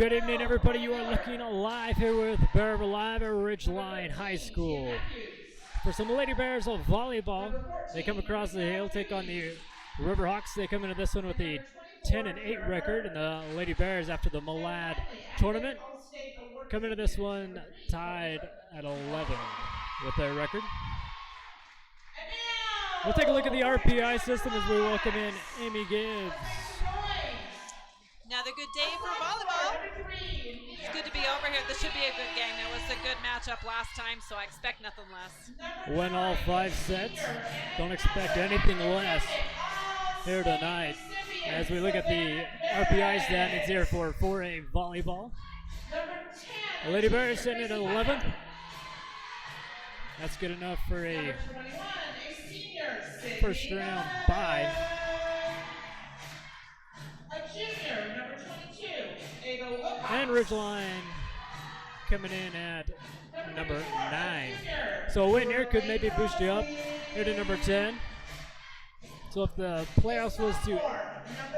Good evening, everybody. You are looking live here with Bear Live at Ridgeline High School. For some Lady Bears of volleyball, they come across the hill, take on the Riverhawks. They come into this one with a 10-8 record, and the Lady Bears, after the Malad tournament, come into this one tied at 11 with their record. We'll take a look at the RPI system as we welcome in Amy Gibbs. Another good day for volleyball. It's good to be over here. This should be a good game. It was a good matchup last time, so I expect nothing less. Win all 5 sets. Don't expect anything less here tonight. As we look at the RPI standings here for 4A volleyball. The Lady Bears sitting at 11th. That's good enough for a first round bye. And Ridgeline coming in at number 9. So a win here could maybe boost you up here to number 10. So if the playoffs was to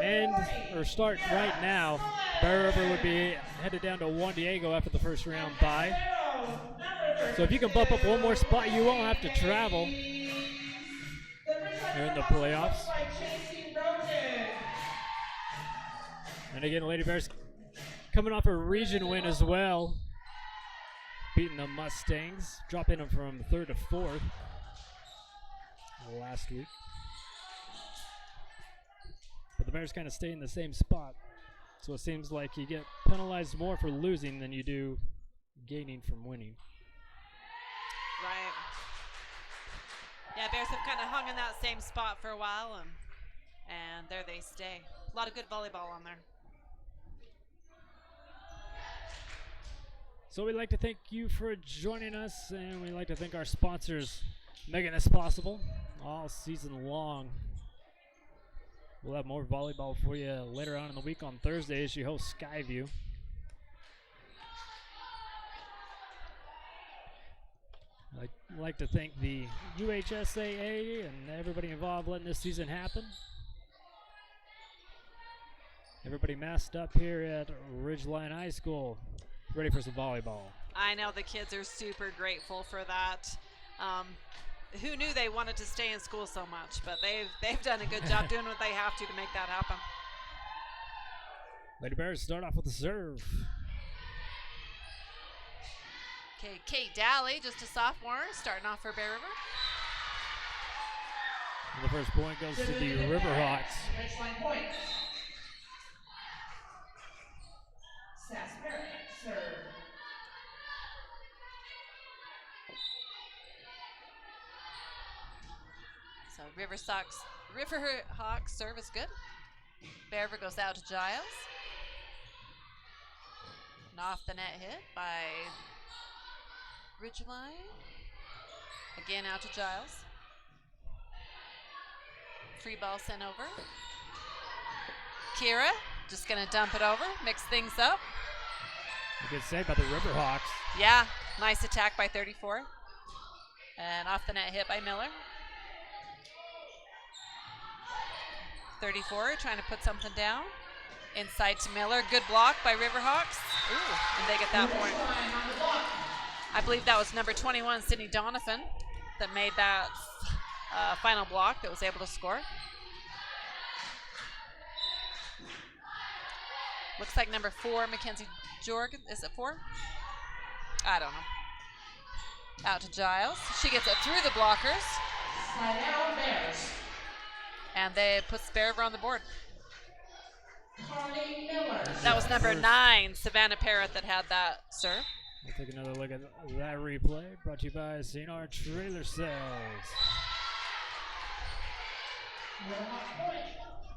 end or start right now, Bear River would be headed down to Juan Diego after the first round bye. So if you can bump up one more spot, you won't have to travel during the playoffs. And again, Lady Bears coming off a region win as well, beating the Mustangs, dropping them from 3rd to 4th last week. But the Bears kind of stay in the same spot, so it seems like you get penalized more for losing than you do gaining from winning. Right. Yeah, Bears have kind of hung in that same spot for a while, and there they stay. A lot of good volleyball on there. So we'd like to thank you for joining us, and we'd like to thank our sponsors making this possible all season long. We'll have more volleyball for you later on in the week on Thursday as you host Skyview. I'd like to thank the UHSAA and everybody involved letting this season happen. Everybody masked up here at Ridgeline High School, ready for some volleyball. I know the kids are super grateful for that. Who knew they wanted to stay in school so much, but they've done a good job doing what they have to make that happen. Lady Bears start off with the serve. Okay, Kate Daly, just a sophomore, starting off for Bear River. And the first point goes to the Riverhawks. Ridgeline point. Sasbury, serve. So Riverhawks serve is good. Bear River goes out to Giles. An off the net hit by Ridgeline. Again out to Giles. Free ball sent over. Kira just gonna dump it over, mix things up. A good save by the Riverhawks. Yeah, nice attack by 34. And off the net hit by Miller. 34 trying to put something down. Inside to Miller. Good block by Riverhawks. Ooh, and they get that point. I believe that was number 21, Sydney Donovan, that made that final block that was able to score. Looks like number 4, Mackenzie Jorgen. Is it 4? I don't know. Out to Giles. She gets it through the blockers. And they put Bear River on the board. That was number 9, Savannah Parrott, that had that serve. We'll take another look at that replay, brought to you by CNR Trailer Sales.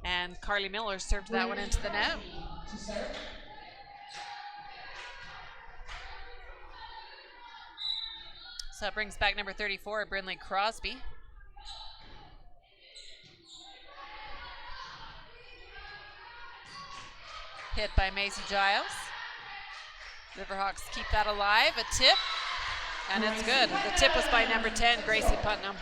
And Carly Miller served that one into the net. So it brings back number 34, Brindley Crosby. Hit by Maisie Giles. Riverhawks keep that alive. A tip, and it's good. The tip was by number 10, Gracie Putnam.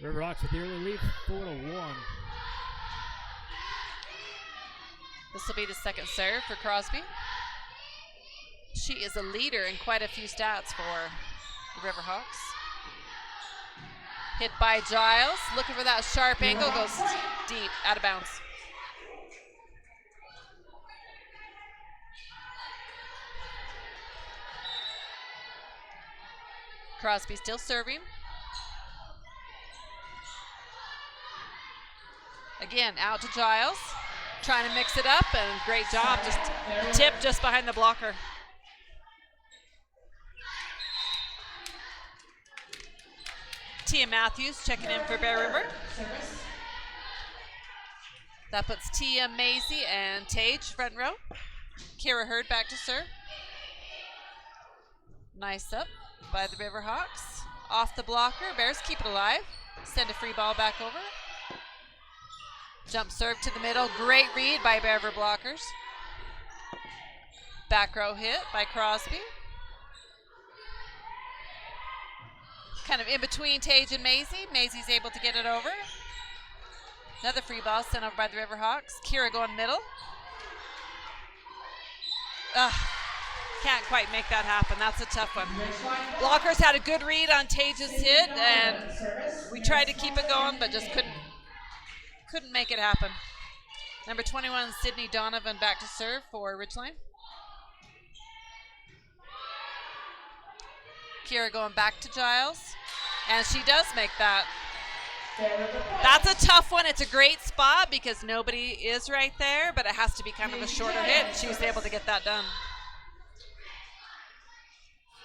Riverhawks with the early lead, 4-1. This will be the second serve for Crosby. She is a leader in quite a few stats for the Riverhawks. Hit by Giles, looking for that sharp angle, goes deep, out of bounds. Crosby still serving. Again, out to Giles, trying to mix it up, and great job, just a tip just behind the blocker. Tia Matthews checking in for Bear River. That puts Tia, Maisie, and Tage front row. Kira Hurd back to serve. Nice up by the Riverhawks. Off the blocker, Bears keep it alive. Send a free ball back over. Jump serve to the middle, great read by Bear River blockers. Back row hit by Crosby. Kind of in between Tage and Maisie. Maisie's able to get it over. Another free ball sent over by the Riverhawks. Kira going middle. Can't quite make that happen. That's a tough one. Blockers had a good read on Tage's hit, and we tried to keep it going, but just couldn't make it happen. Number 21, Sydney Donovan back to serve for Ridgeline. Kira going back to Giles, and she does make that. That's a tough one. It's a great spot because nobody is right there, but it has to be kind of a shorter hit, and she was able to get that done.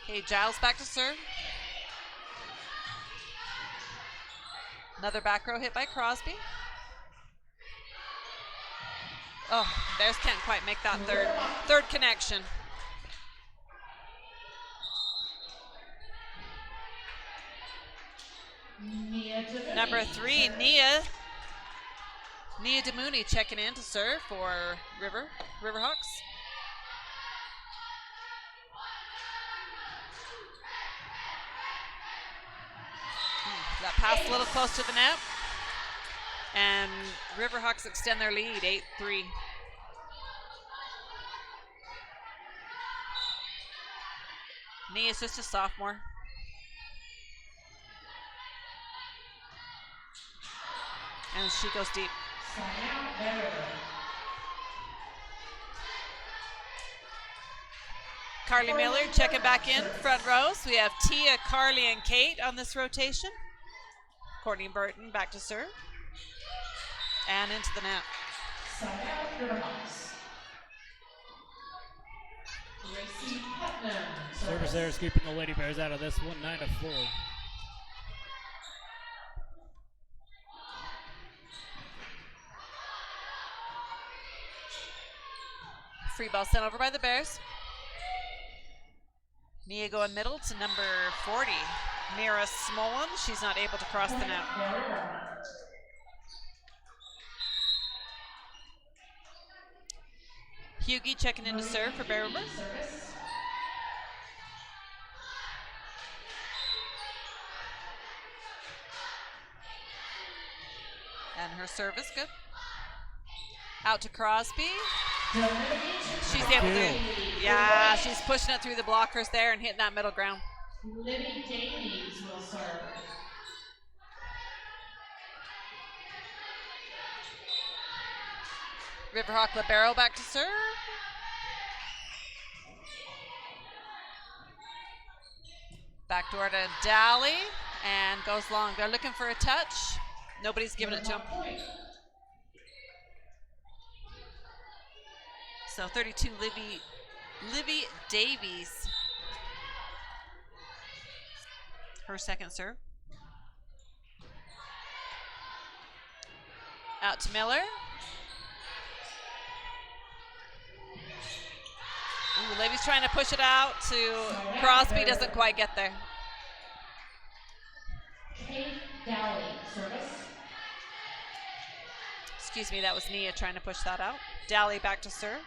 Okay, Giles back to serve. Another back row hit by Crosby. Oh, Bears can't quite make that third connection. Number 3, Nia DeMooney checking in to serve for Riverhawks. That pass a little close to the net. And Riverhawks extend their lead, 8-3. Nia's just a sophomore. And she goes deep. Carly Miller checking back in, front rows. We have Tia, Carly, and Kate on this rotation. Courtney Burton back to serve. And into the net. Service there is keeping the Lady Bears out of this one, 9-4. Free ball sent over by the Bears. Nia going middle to number 40, Mira Smolin. She's not able to cross the net. Hughie checking in to serve for Bear River. And her service good. Out to Crosby. She's able to, yeah, she's pushing it through the blockers there and hitting that middle ground. Libby Davies will serve. Riverhawk libero back to serve. Backdoor to Daly and goes long. They're looking for a touch. Nobody's giving it to him. So 32, Livy Davies. Her second serve. Out to Miller. Ooh, Livy's trying to push it out to Crosby, doesn't quite get there. Kate Daly, service. Excuse me, that was Nia trying to push that out. Daly back to serve.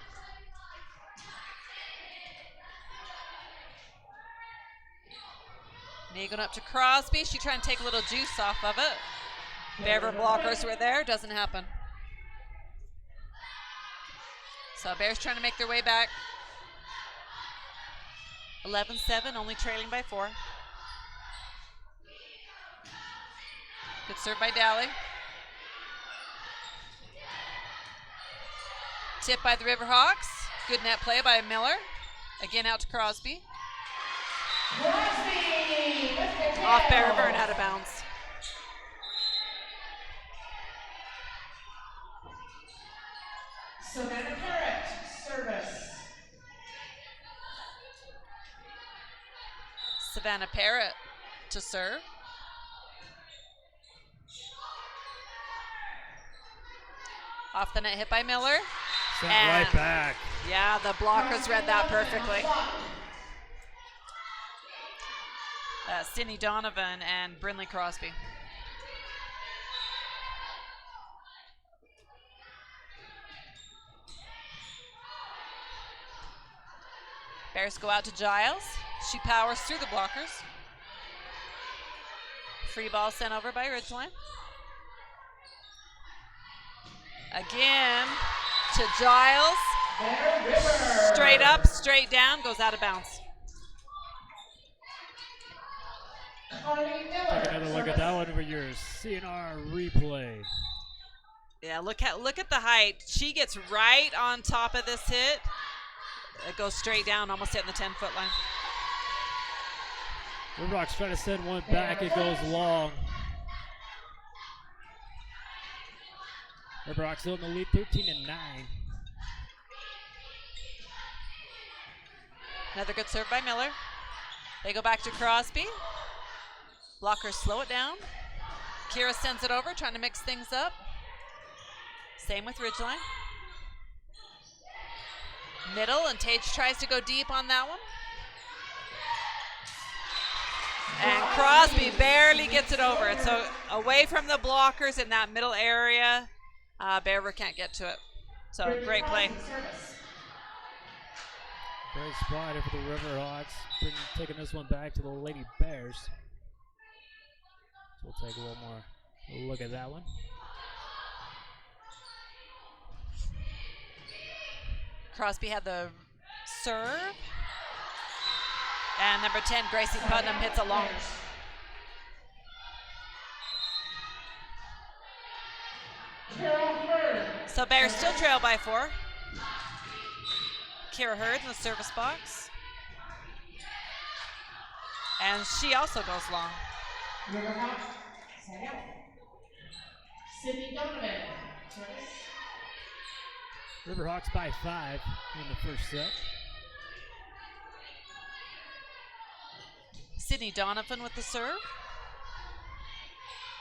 Nia going up to Crosby. She trying to take a little juice off of it. Bear River blockers were there. Doesn't happen. So Bears trying to make their way back. 11-7, only trailing by 4. Good serve by Dowling. Tip by the Riverhawks. Good net play by Miller. Again out to Crosby. Off Bear River and out of bounds. Savannah Parrott, service. Savannah Parrott to serve. Off the net hit by Miller. Sent right back. Yeah, the blockers read that perfectly. Sydney Donovan and Brinley Crosby. Bears go out to Giles. She powers through the blockers. Free ball sent over by Ridgeline. Again to Giles. Straight up, straight down, goes out of bounds. Take another look at that one for your CNR replay. Yeah, look at the height. She gets right on top of this hit. It goes straight down, almost hitting the 10-foot line. Riverhawks trying to send one back. It goes long. Riverhawks still in the lead, 13-9. Another good serve by Miller. They go back to Crosby. Blockers slow it down. Kira sends it over, trying to mix things up. Same with Ridgeline. Middle, and Tage tries to go deep on that one. And Crosby barely gets it over. It's away from the blockers in that middle area. Bear River can't get to it. So great play. Great spot here for the Riverhawks. Taking this one back to the Lady Bears. So we'll take a little more look at that one. Crosby had the serve. And number 10, Gracie Putnam, hits a long. So Bears still trail by 4. Kira Hurd in the service box. And she also goes long. Sydney Donovan, service. Riverhawks by 5 in the first set. Sydney Donovan with the serve.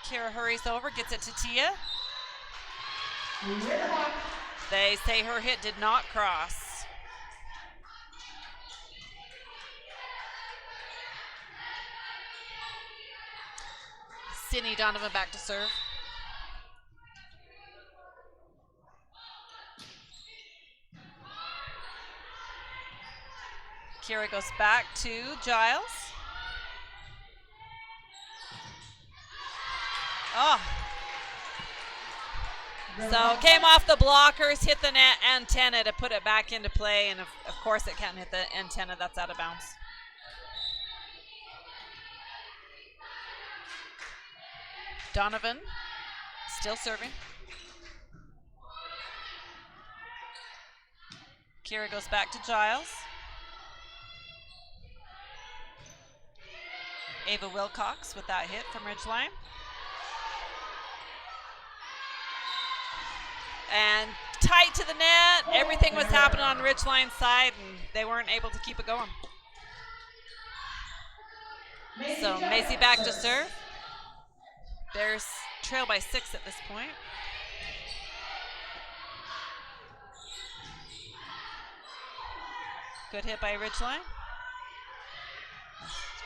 Kira hurries over, gets it to Tia. They say her hit did not cross. Sydney Donovan back to serve. Kira goes back to Giles. Oh. So came off the blockers, hit the net antenna to put it back into play, and of course it can't hit the antenna. That's out of bounds. Donovan still serving. Kira goes back to Giles. Ava Wilcox with that hit from Ridgeline. And tight to the net. Everything was happening on Ridgeline's side, and they weren't able to keep it going. So Macy back to serve. Bears trail by 6 at this point. Good hit by Ridgeline.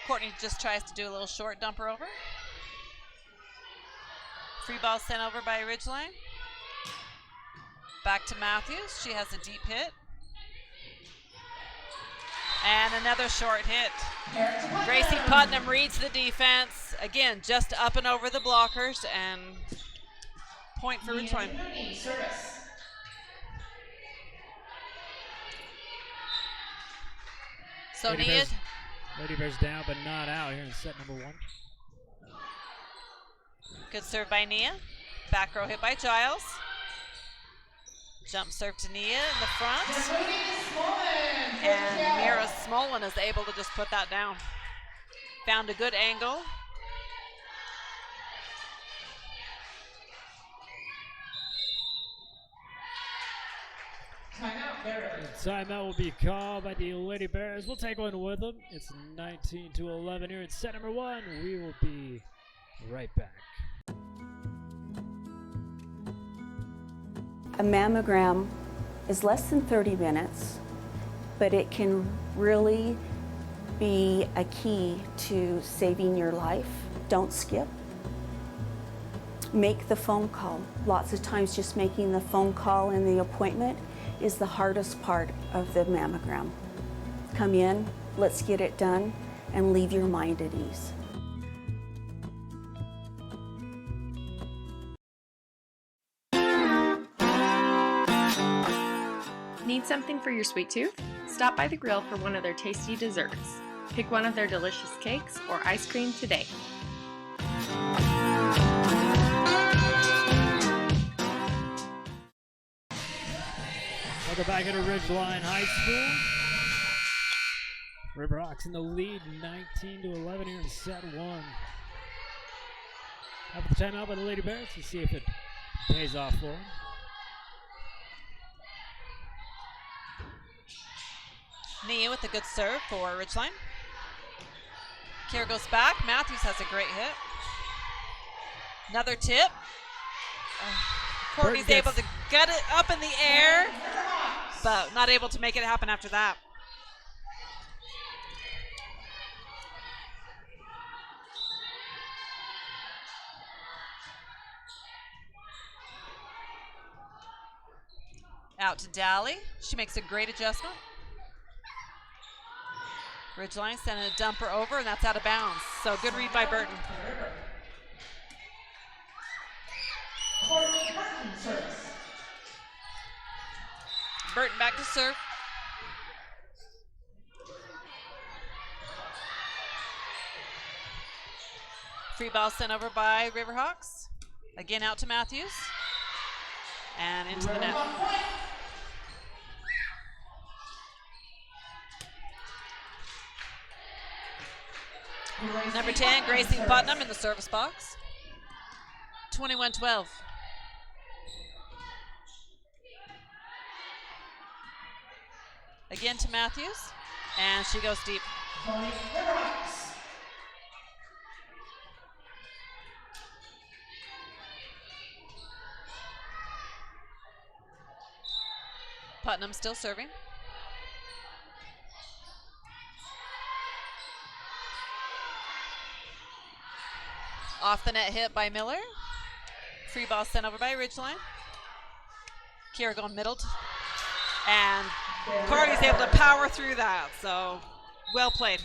Courtney just tries to do a little short dumper over. Free ball sent over by Ridgeline. Back to Matthews. She has a deep hit. And another short hit. Gracie Putnam reads the defense. Again, just up and over the blockers, and point for Ridgeline. So Nia, Lady Bears down, but not out here in set number 1. good serve by Nia. Back row hit by Giles. Jump serve to Nia in the front. And Mira Smolin is able to just put that down. Found a good angle. Timeout will be called by the Lady Bears. We'll take one with them. It's 19-11 here in set number 1. We will be right back. A mammogram is less than 30 minutes, but it can really be a key to saving your life. Don't skip. Make the phone call. Lots of times just making the phone call and the appointment is the hardest part of the mammogram. Come in, let's get it done, and leave your mind at ease. Need something for your sweet tooth? Stop by the grill for one of their tasty desserts. Pick one of their delicious cakes or ice cream today. Welcome back into Ridgeline High School. Riverhawks in the lead, 19-11 here in set 1. Have the timeout by the Lady Bears to see if it pays off for them. Nia with a good serve for Ridgeline. Kira goes back. Matthews has a great hit. Another tip. Courtney's able to get it up in the air, but not able to make it happen after that. Out to Dally. She makes a great adjustment. Ridgeline sending a dumper over, and that's out of bounds. So good read by Burton. Burton back to serve. Free ball sent over by Riverhawks. Again out to Matthews. And into the net. Number 10, Gracie Putnam in the service box. 21-12. Again to Matthews, and she goes deep. Putnam still serving. Off the net hit by Miller. Free ball sent over by Ridgeline. Kira going middle. And Cardi's able to power through that, so well played.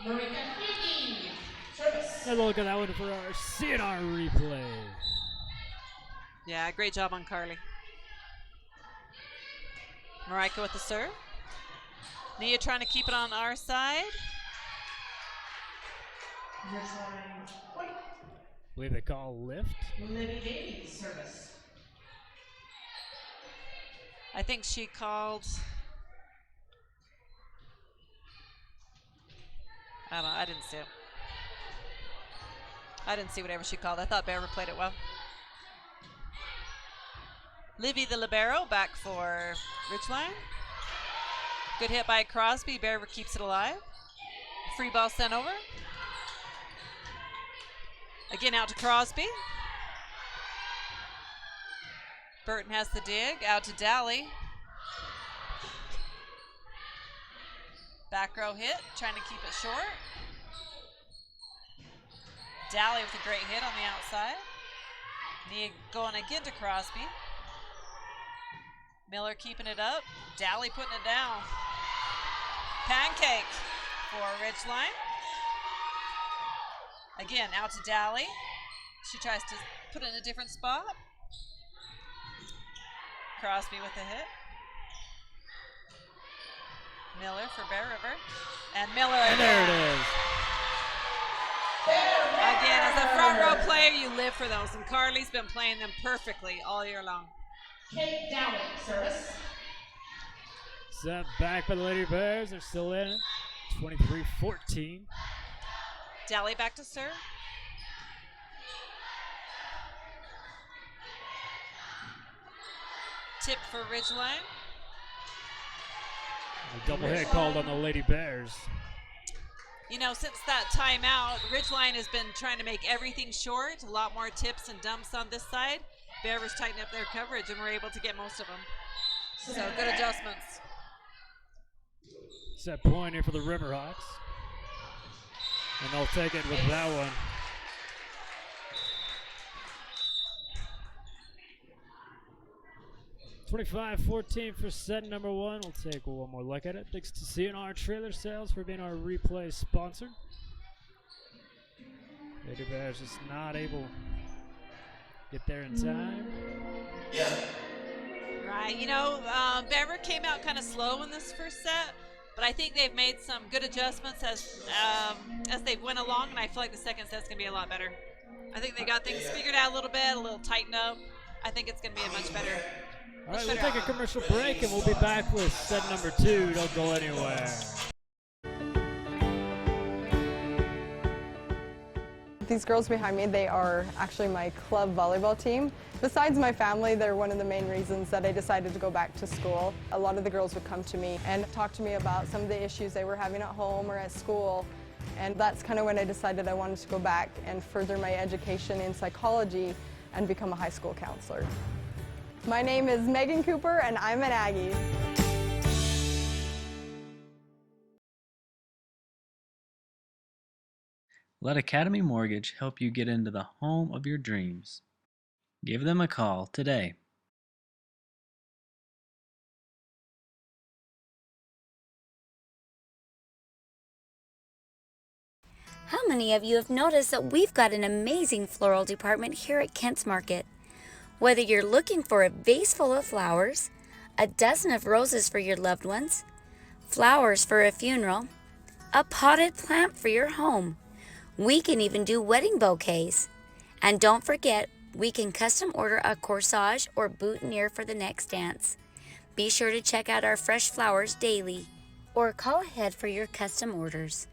Let's look at that one for our CNR replay. Yeah, great job on Carly. Marika with the serve. Nia trying to keep it on our side. I believe they call lift. Libby Davies service. I think she called. I don't know. I didn't see it. I didn't see whatever she called. I thought Bear played it well. Livy the libero back for Ridgeline. Good hit by Crosby. Bear keeps it alive. Free ball sent over. Again out to Crosby. Burton has the dig. Out to Dally. Back row hit. Trying to keep it short. Dally with a great hit on the outside. Nia going again to Crosby. Miller keeping it up. Dally putting it down. Pancake for Ridgeline. Again, out to Dally. She tries to put it in a different spot. Crosby with a hit. Miller for Bear River. And Miller And there it is. again, as a front row player, you live for those. And Carly's been playing them perfectly all year long. Kate Dowling, service. Set back by the Lady Bears. They're still in it. 23-14. Dally back to serve. Tip for Ridgeline. A double hit called on the Lady Bears. You know, since that timeout, Ridgeline has been trying to make everything short. A lot more tips and dumps on this side. Bears tighten up their coverage, and we're able to get most of them. So good adjustments. Set point here for the Riverhawks. And they'll take it with that one. $25-14 for set number one. We'll take one more look at it. Thanks to C&R Trailer Sales for being our replay sponsor. Lady Bears just not able to get there in time. Right, you know, Bever came out kind of slow in this first set, but I think they've made some good adjustments as they've went along, and I feel like the second set's going to be a lot better. I think they got things figured out a little bit, a little tightened up. I think it's going to be a much better. All right, we'll take a commercial break, and we'll be back with set number two. Don't go anywhere. These girls behind me, they are actually my club volleyball team. Besides my family, they're one of the main reasons that I decided to go back to school. A lot of the girls would come to me and talk to me about some of the issues they were having at home or at school. And that's kind of when I decided I wanted to go back and further my education in psychology and become a high school counselor. My name is Megan Cooper, and I'm an Aggie. Let Academy Mortgage help you get into the home of your dreams. Give them a call today. How many of you have noticed that we've got an amazing floral department here at Kent's Market? Whether you're looking for a vase full of flowers, a dozen of roses for your loved ones, flowers for a funeral, a potted plant for your home, we can even do wedding bouquets. And don't forget, we can custom order a corsage or boutonniere for the next dance. Be sure to check out our fresh flowers daily, or call ahead for your custom orders.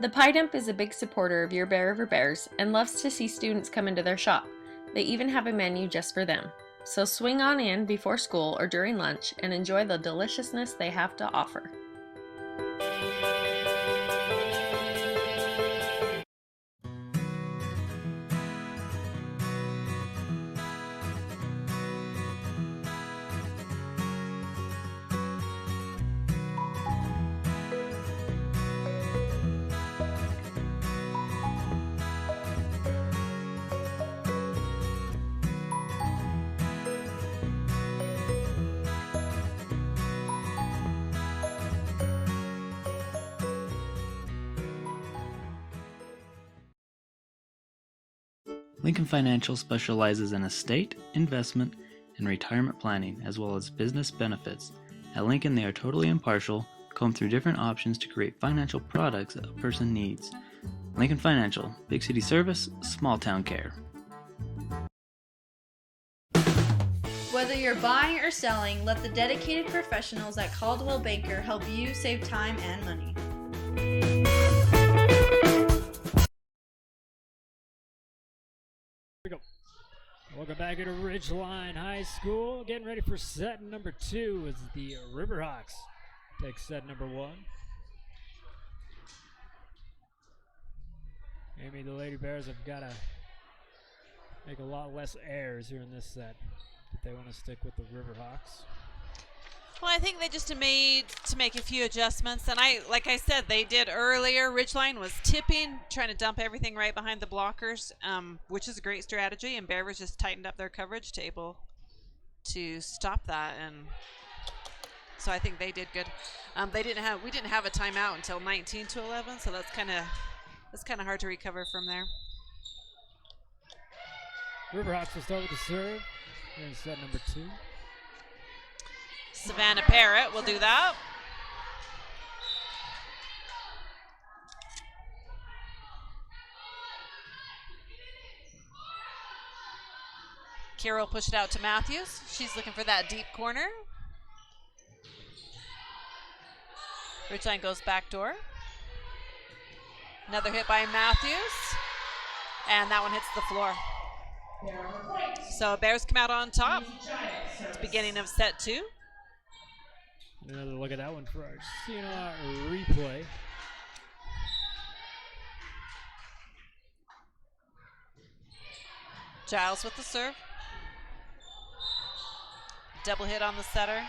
The Pie Dump is a big supporter of your Bear River Bears and loves to see students come into their shop. They even have a menu just for them. So swing on in before school or during lunch and enjoy the deliciousness they have to offer. Lincoln Financial specializes in estate, investment, and retirement planning, as well as business benefits. At Lincoln, they are totally impartial, comb through different options to create financial products that a person needs. Lincoln Financial, big city service, small town care. Whether you're buying or selling, let the dedicated professionals at Caldwell Banker help you save time and money. Here we go. Welcome back to Ridgeline High School. Getting ready for set number two as the Riverhawks take set number one. Amy, the Lady Bears have got to make a lot less errors here in this set if they want to stick with the Riverhawks. Well, I think they just made to make a few adjustments, and like I said, they did earlier. Ridgeline was tipping, trying to dump everything right behind the blockers, which is a great strategy, and Bears just tightened up their coverage to able to stop that, and so I think they did good. We didn't have a timeout until 19-11, so that's kind of hard to recover from there. Riverhawks will start with the serve here in set number two. Savannah Parrott will do that. Kira will push it out to Matthews. She's looking for that deep corner. Ridgeline goes backdoor. Another hit by Matthews. And that one hits the floor. So Bears come out on top. It's the beginning of set 2. Another look at that one for our CNR replay. Giles with the serve. Double hit on the setter.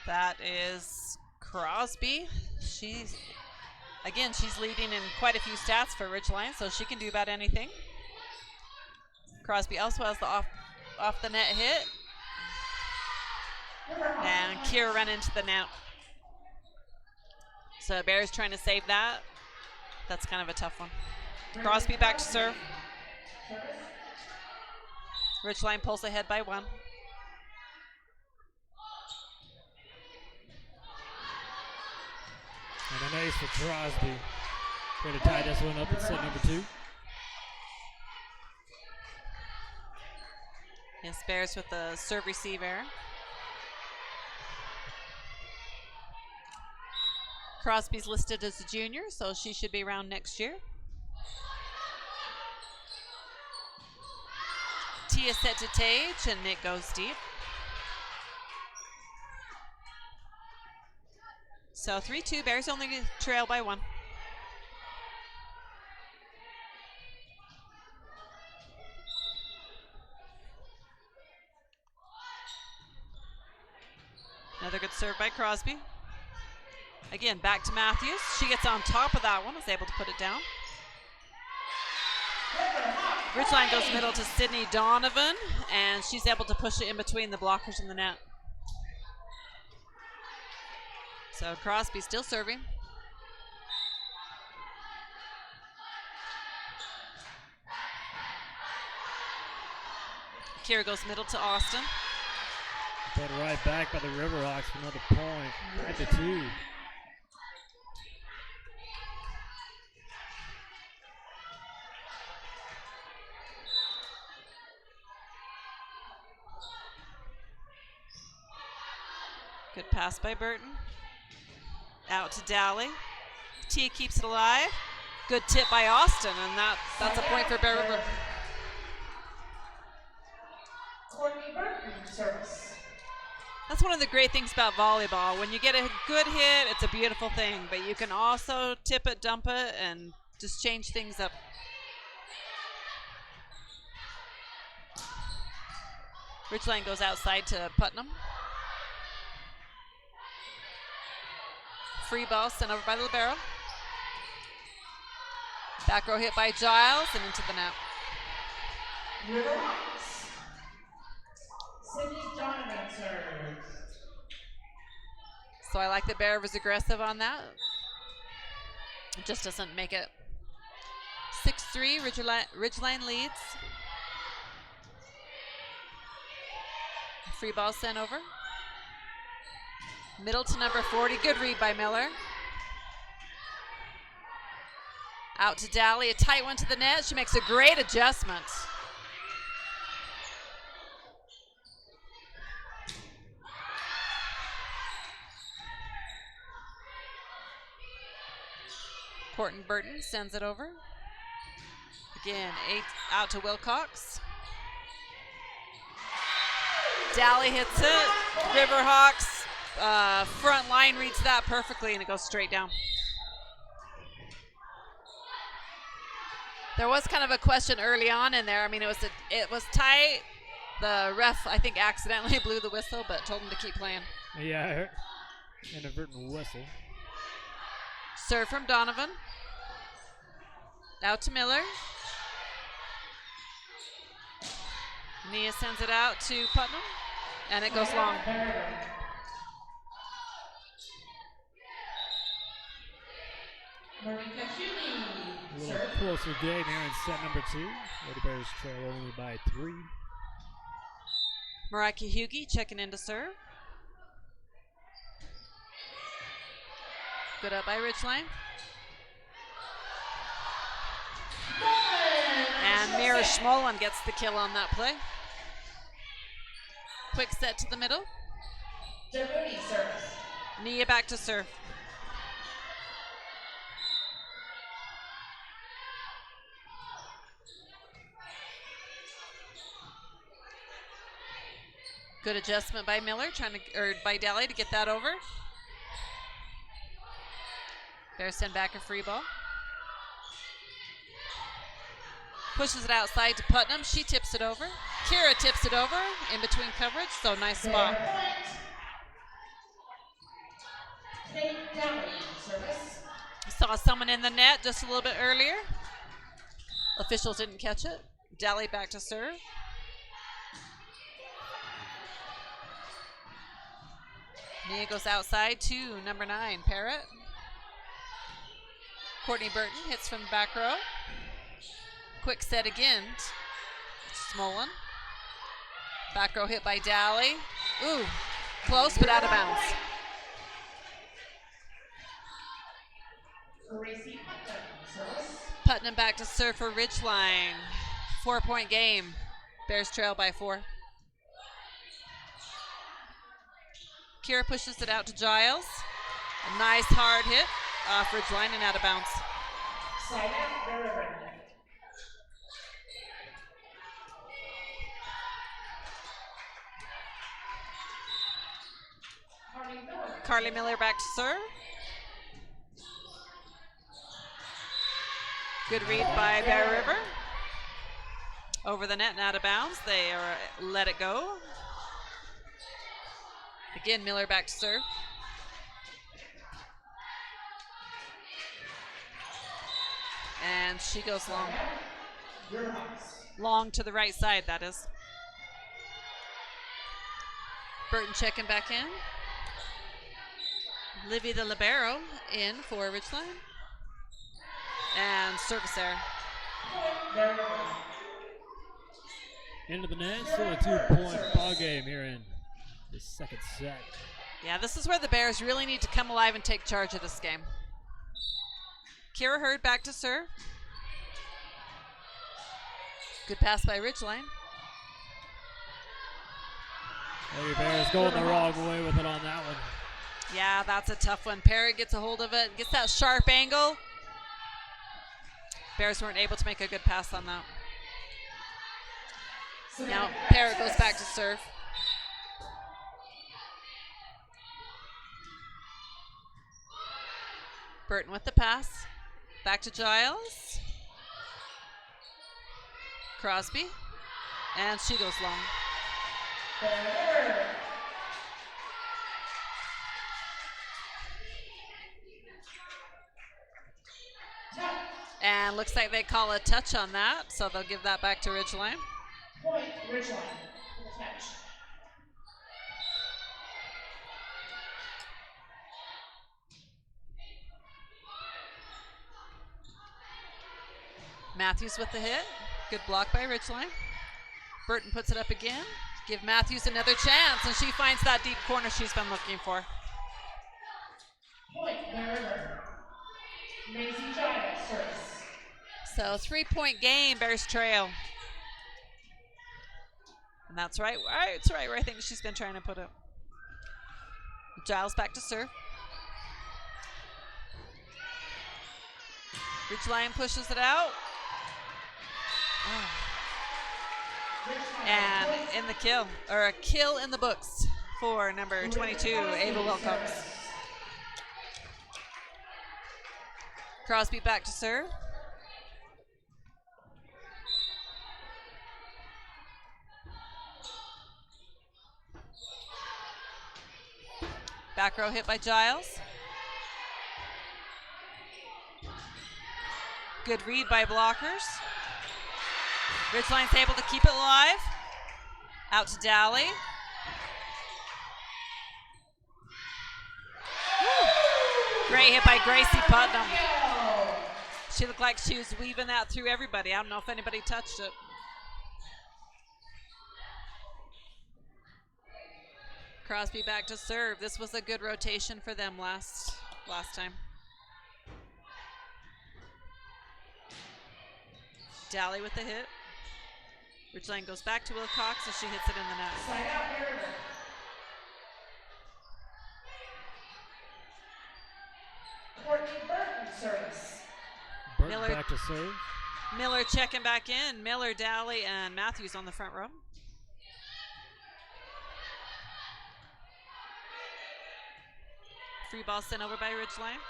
That is Crosby. She's leading in quite a few stats for Ridgeline, so she can do about anything. Crosby also has the off the net hit. And Kira ran into the net. So Bears trying to save that. That's kind of a tough one. Crosby back to serve. Ridgeline pulls ahead by 1. And an ace for Crosby. Going to tie this one up at set number 2. Yes, Bears with the serve receive error. Crosby's listed as a junior, so she should be around next year. Tia set to Tage, and Nick goes deep. So 3-2, Bears only trail by 1. Another good serve by Crosby. Again, back to Matthews. She gets on top of that one, is able to put it down. Ridgeline goes middle to Sydney Donovan, and she's able to push it in between the blockers and the net. So Crosby still serving. Kira goes middle to Austin. Put right back by the Riverhawks for another point. 5-2. Good pass by Burton. Out to Dowley. Tia keeps it alive. Good tip by Austin, and that's a point for Bear River. Courtney Burton, service. That's one of the great things about volleyball. When you get a good hit, it's a beautiful thing, but you can also tip it, dump it, and just change things up. Ridgeline goes outside to Putnam. Free ball sent over by Libero. Back row hit by Giles and into the net. Riverhawks. Sydney Donovan serves. So I like that Bear was aggressive on that. It just doesn't make it. 6-3, Ridgeline leads. Free ball sent over. Middle to number 40. Good read by Miller. Out to Dowley. A tight one to the net. She makes a great adjustment. Courtney Burton sends it over. Again, 8 out to Wilcox. Dowley hits it. Riverhawks. Front line reads that perfectly, and it goes straight down. There was kind of a question early on in there. I mean, it was tight. The ref, I think, accidentally blew the whistle, but told him to keep playing. Yeah, I heard inadvertent whistle. Serve from Donovan. Out to Miller. Nia sends it out to Putnam, and it goes long. A little closer game here in set number 2. Lady Bears trail only by 3. Marika Hugie checking in to serve. Good up by Ridgeline. And Mira Schmolin gets the kill on that play. Quick set to the middle. Djibouti service. Nia back to serve. Good adjustment by Miller, by Daly to get that over. Bears send back a free ball. Pushes it outside to Putnam. She tips it over. Kira tips it over in between coverage, so nice spot. Kate Daly service. Saw someone in the net just a little bit earlier. Officials didn't catch it. Daly back to serve. Nia goes outside to number 9, Parrott. Courtney Burton hits from the back row. Quick set again. Smolin. Back row hit by Daly. Ooh, close but out of bounds. Gracie Putnam service. Putnam back to serve for Ridgeline. 4-point game. Bears trail by 4. Kira pushes it out to Giles. A nice hard hit off Ridgeline and out of bounds. Side out the river. Carly Miller back to serve. Good read by Bear River. Over the net and out of bounds. They let it go. Again, Miller back to serve. And she goes long. Long to the right side, that is. Burton checking back in. Livy the libero in for Ridgeline. And service error. Into the net, still a 2-point ball game here in the second set. Yeah, this is where the Bears really need to come alive and take charge of this game. Kira Hurd back to serve. Good pass by Ridgeline. Lady Bears going the wrong way with it on that one. Yeah, that's a tough one. Perry gets a hold of it, gets that sharp angle. Bears weren't able to make a good pass on that. Now Parrott goes back to serve. Burton with the pass. Back to Giles. Crosby. And she goes long. And looks like they call a touch on that, so they'll give that back to Ridgeline. Point Ridgeline. Catch. Matthews with the hit. Good block by Ridgeline. Burton puts it up again. Give Matthews another chance, and she finds that deep corner she's been looking for. Point Bear River. Maisie Giles service. So 3-point game, Bears trail. And that's right. It's right where I think she's been trying to put it. Giles back to serve. Ridgeline pushes it out. And in the kill, or a kill in the books for number 22, Ava Wilcox. Crosby back to serve. Back row hit by Giles. Good read by blockers. Ridgeline's able to keep it alive. Out to Daly. Great hit by Gracie Putnam. She looked like she was weaving that through everybody. I don't know if anybody touched it. Crosby back to serve. This was a good rotation for them last time. Daly with the hit. Ridgeline goes back to Wilcox and she hits it in the net. Side out, Bear River. Courtney Burton service. Burton Miller- back to serve. Miller checking back in. Miller, Daly, and Matthews on the front row. Free ball sent over by Ridgeline.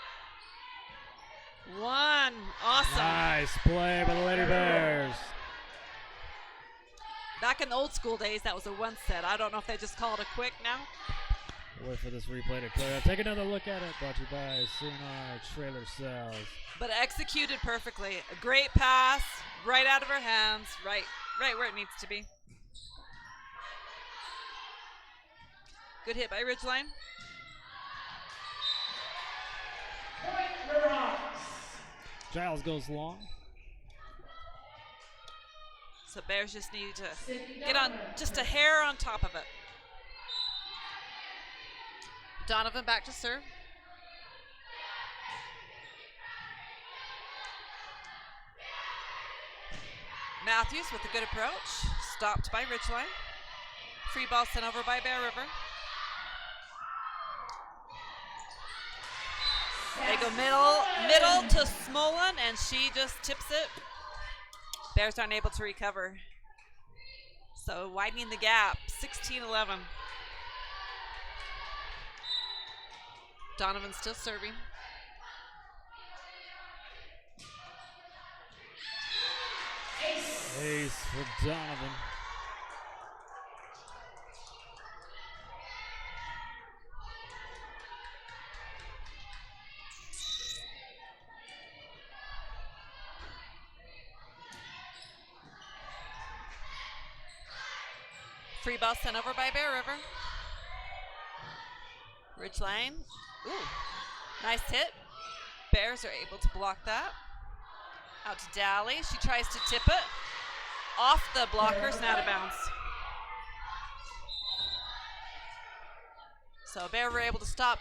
One. Awesome. Nice play by the Lady Bears. Back in the old school days, that was a one set. I don't know if they just call it a quick now. Wait for this replay to clear up. Take another look at it. Brought to you by Sooner Trailer Sales. But executed perfectly. A great pass, right out of her hands, right where it needs to be. Good hit by Ridgeline. Point Riverhawks. Giles goes long. So Bears just need to get on just a hair on top of it. Donovan back to serve. Matthews with a good approach. Stopped by Ridgeline. Free ball sent over by Bear River. They go middle to Smolin, and she just tips it. Bears aren't able to recover. So widening the gap, 16-11. Donovan still serving. Ace for Donovan. Free ball sent over by Bear River. Ridgeline. Ooh, nice hit. Bears are able to block that. Out to Daly. She tries to tip it. Off the blockers and out of bounds. So Bear were able to stop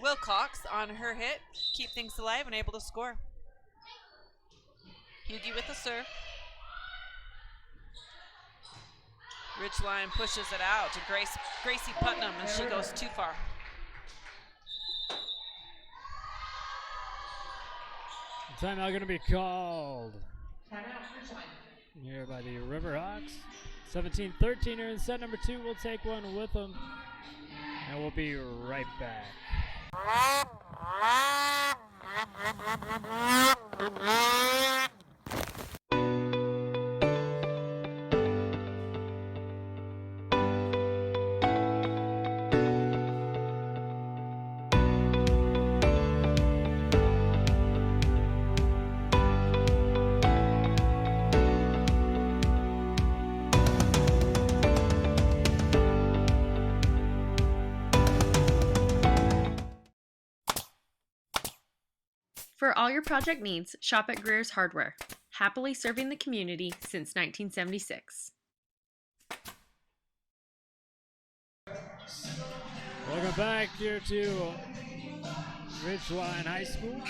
Wilcox on her hit. Keep things alive and able to score. Hughie with the serve. Ridgeline pushes it out to Gracie Putnam, and she goes too far. Timeout going to be called Timeout, Ridgeline. here by the Riverhawks. 17-13 are in set number 2. We'll take one with them, and we'll be right back. For all your project needs, shop at Greer's Hardware. Happily serving the community since 1976. Welcome back here to Ridgeline High School.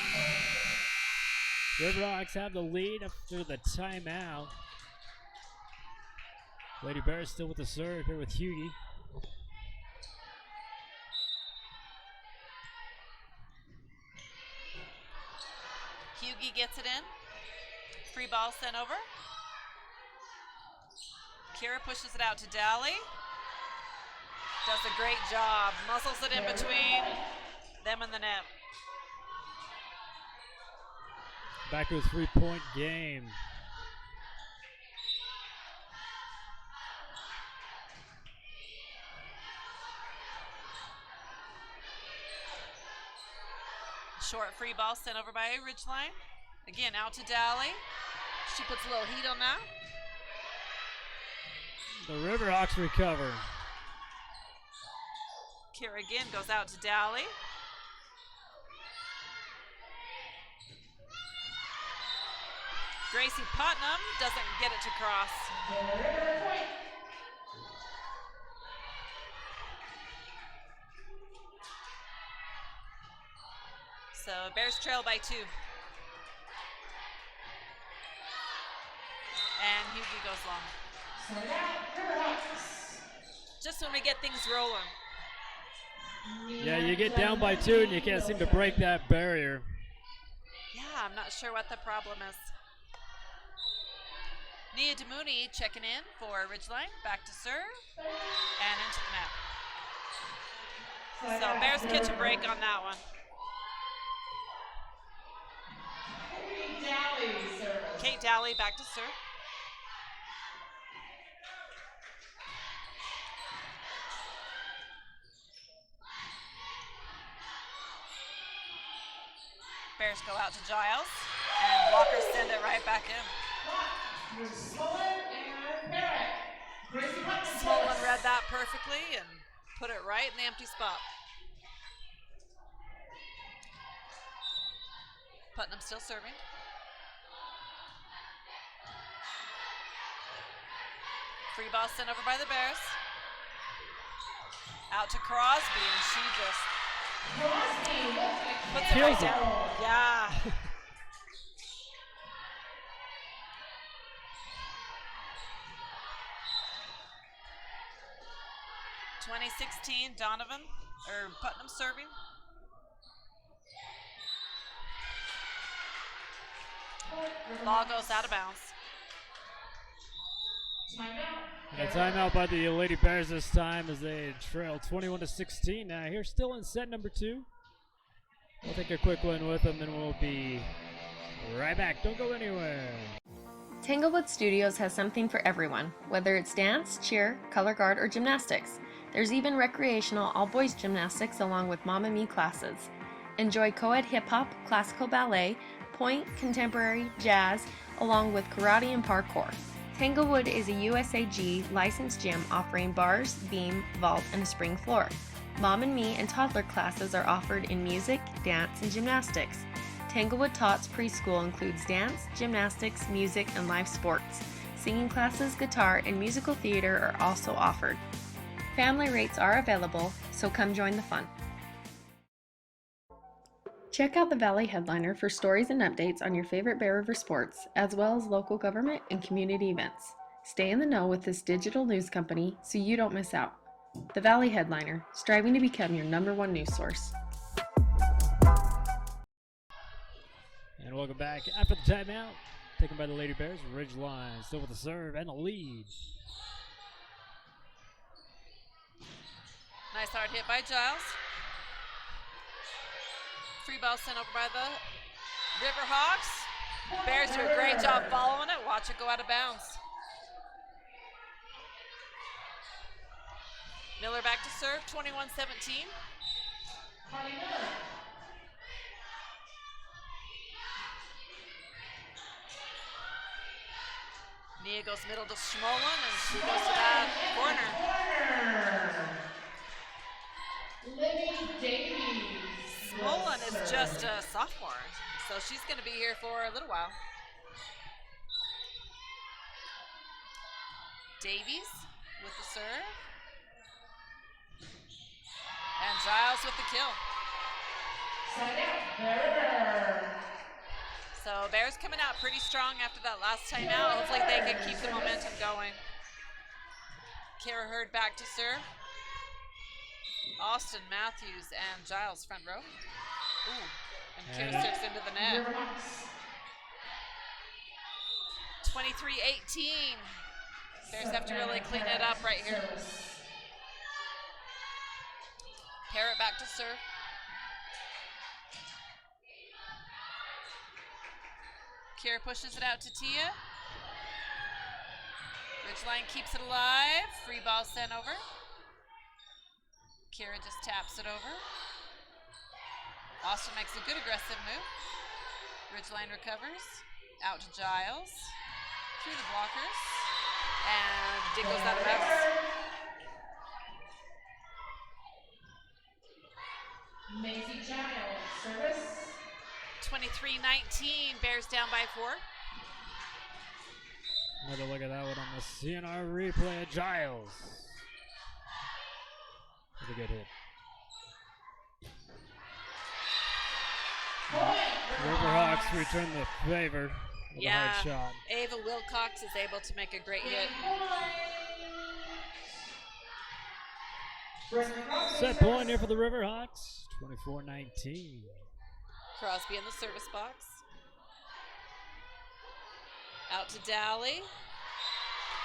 Riverhawks have the lead after the timeout. Lady Bears still with the serve here with Hughie. Hughie gets it in. Free ball sent over. Kira pushes it out to Daly. Does a great job. Muscles it in between them and the net. Back to a 3-point game. Short free ball sent over by Ridgeline. Again, out to Daly. She puts a little heat on that. The Riverhawks recover. Kira again goes out to Daly. Gracie Putnam doesn't get it to cross. River point. So Bears trail by 2. And Hughie goes long. Send out, Riverhawks. Just when we get things rolling. Yeah, you get down by 2 and you can't seem to break that barrier. Yeah, I'm not sure what the problem is. Nia Demooney checking in for Ridgeline. Back to serve. And into the net. So Bears catch a break on that one. Kate Dally back to serve. Bears go out to Giles, and blockers send it right back in. Smolin read that perfectly and put it right in the empty spot. Putnam still serving. Free ball sent over by the Bears. Out to Crosby, and she just puts it right down. Yeah. 2016, Putnam serving. Ball goes out of bounds. And a timeout by the Lady Bears this time as they trail 21-16. Now here still in set number 2. We'll take a quick one with them and we'll be right back. Don't go anywhere. Tanglewood Studios has something for everyone, whether it's dance, cheer, color guard, or gymnastics. There's even recreational all-boys gymnastics along with Mamma Mia classes. Enjoy co-ed hip-hop, classical ballet, point, contemporary, jazz, along with karate and parkour. Tanglewood is a USAG licensed gym offering bars, beam, vault, and a spring floor. Mom and Me and toddler classes are offered in music, dance, and gymnastics. Tanglewood Tots preschool includes dance, gymnastics, music, and live sports. Singing classes, guitar, and musical theater are also offered. Family rates are available, so come join the fun. Check out the Valley Headliner for stories and updates on your favorite Bear River sports, as well as local government and community events. Stay in the know with this digital news company so you don't miss out. The Valley Headliner, striving to become your #1 news source. And welcome back after the timeout. Taken by the Lady Bears. Ridgeline still with the serve and a lead. Nice hard hit by Giles. Free ball sent over by the Riverhawks. Bears do a great job following it. Watch it go out of bounds. Miller back to serve, 21-17. Nia goes middle to Schmolin, and she goes to that corner. Smolin is just a sophomore, so she's going to be here for a little while. Davies with the serve. And Giles with the kill. So Bears coming out pretty strong after that last timeout. Hopefully they can keep the momentum going. Kara Hurd back to serve. Austin Matthews and Giles front row. Ooh, and Kara sticks into the net. 23-18. Bears have to really clean it up right here. Parrott back to serve. Kira pushes it out to Tia. Ridgeline keeps it alive. Free ball sent over. Kira just taps it over. Austin makes a good aggressive move. Ridgeline recovers. Out to Giles. Through the blockers. And it goes out of bounds. Maisie Giles, service. 23-19, Bears down by 4. Another look at that one on the CNR replay of Giles. That's a good hit. Riverhawks return the favor with a hard shot. Ava Wilcox is able to make a great hit. Set point here for the Riverhawks, 24-19. Crosby in the service box. Out to Dowley.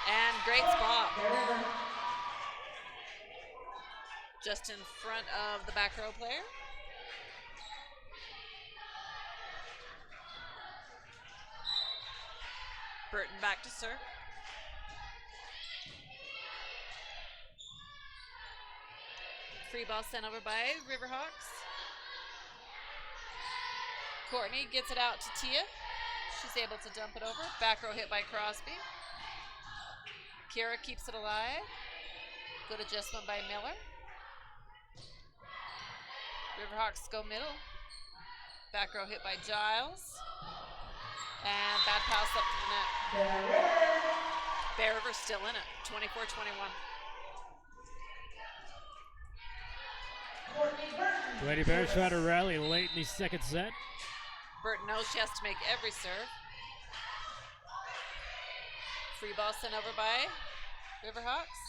And great spot. Just in front of the back row player. Burton back to serve. Free ball sent over by Riverhawks. Courtney gets it out to Tia. She's able to dump it over. Back row hit by Crosby. Kira keeps it alive. Good adjustment by Miller. Riverhawks go middle. Back row hit by Giles. And bad pass up to the net. Bear River still in it, 24-21. Lady Bears try to rally late in the second set. Burton knows she has to make every serve. Free ball sent over by Riverhawks.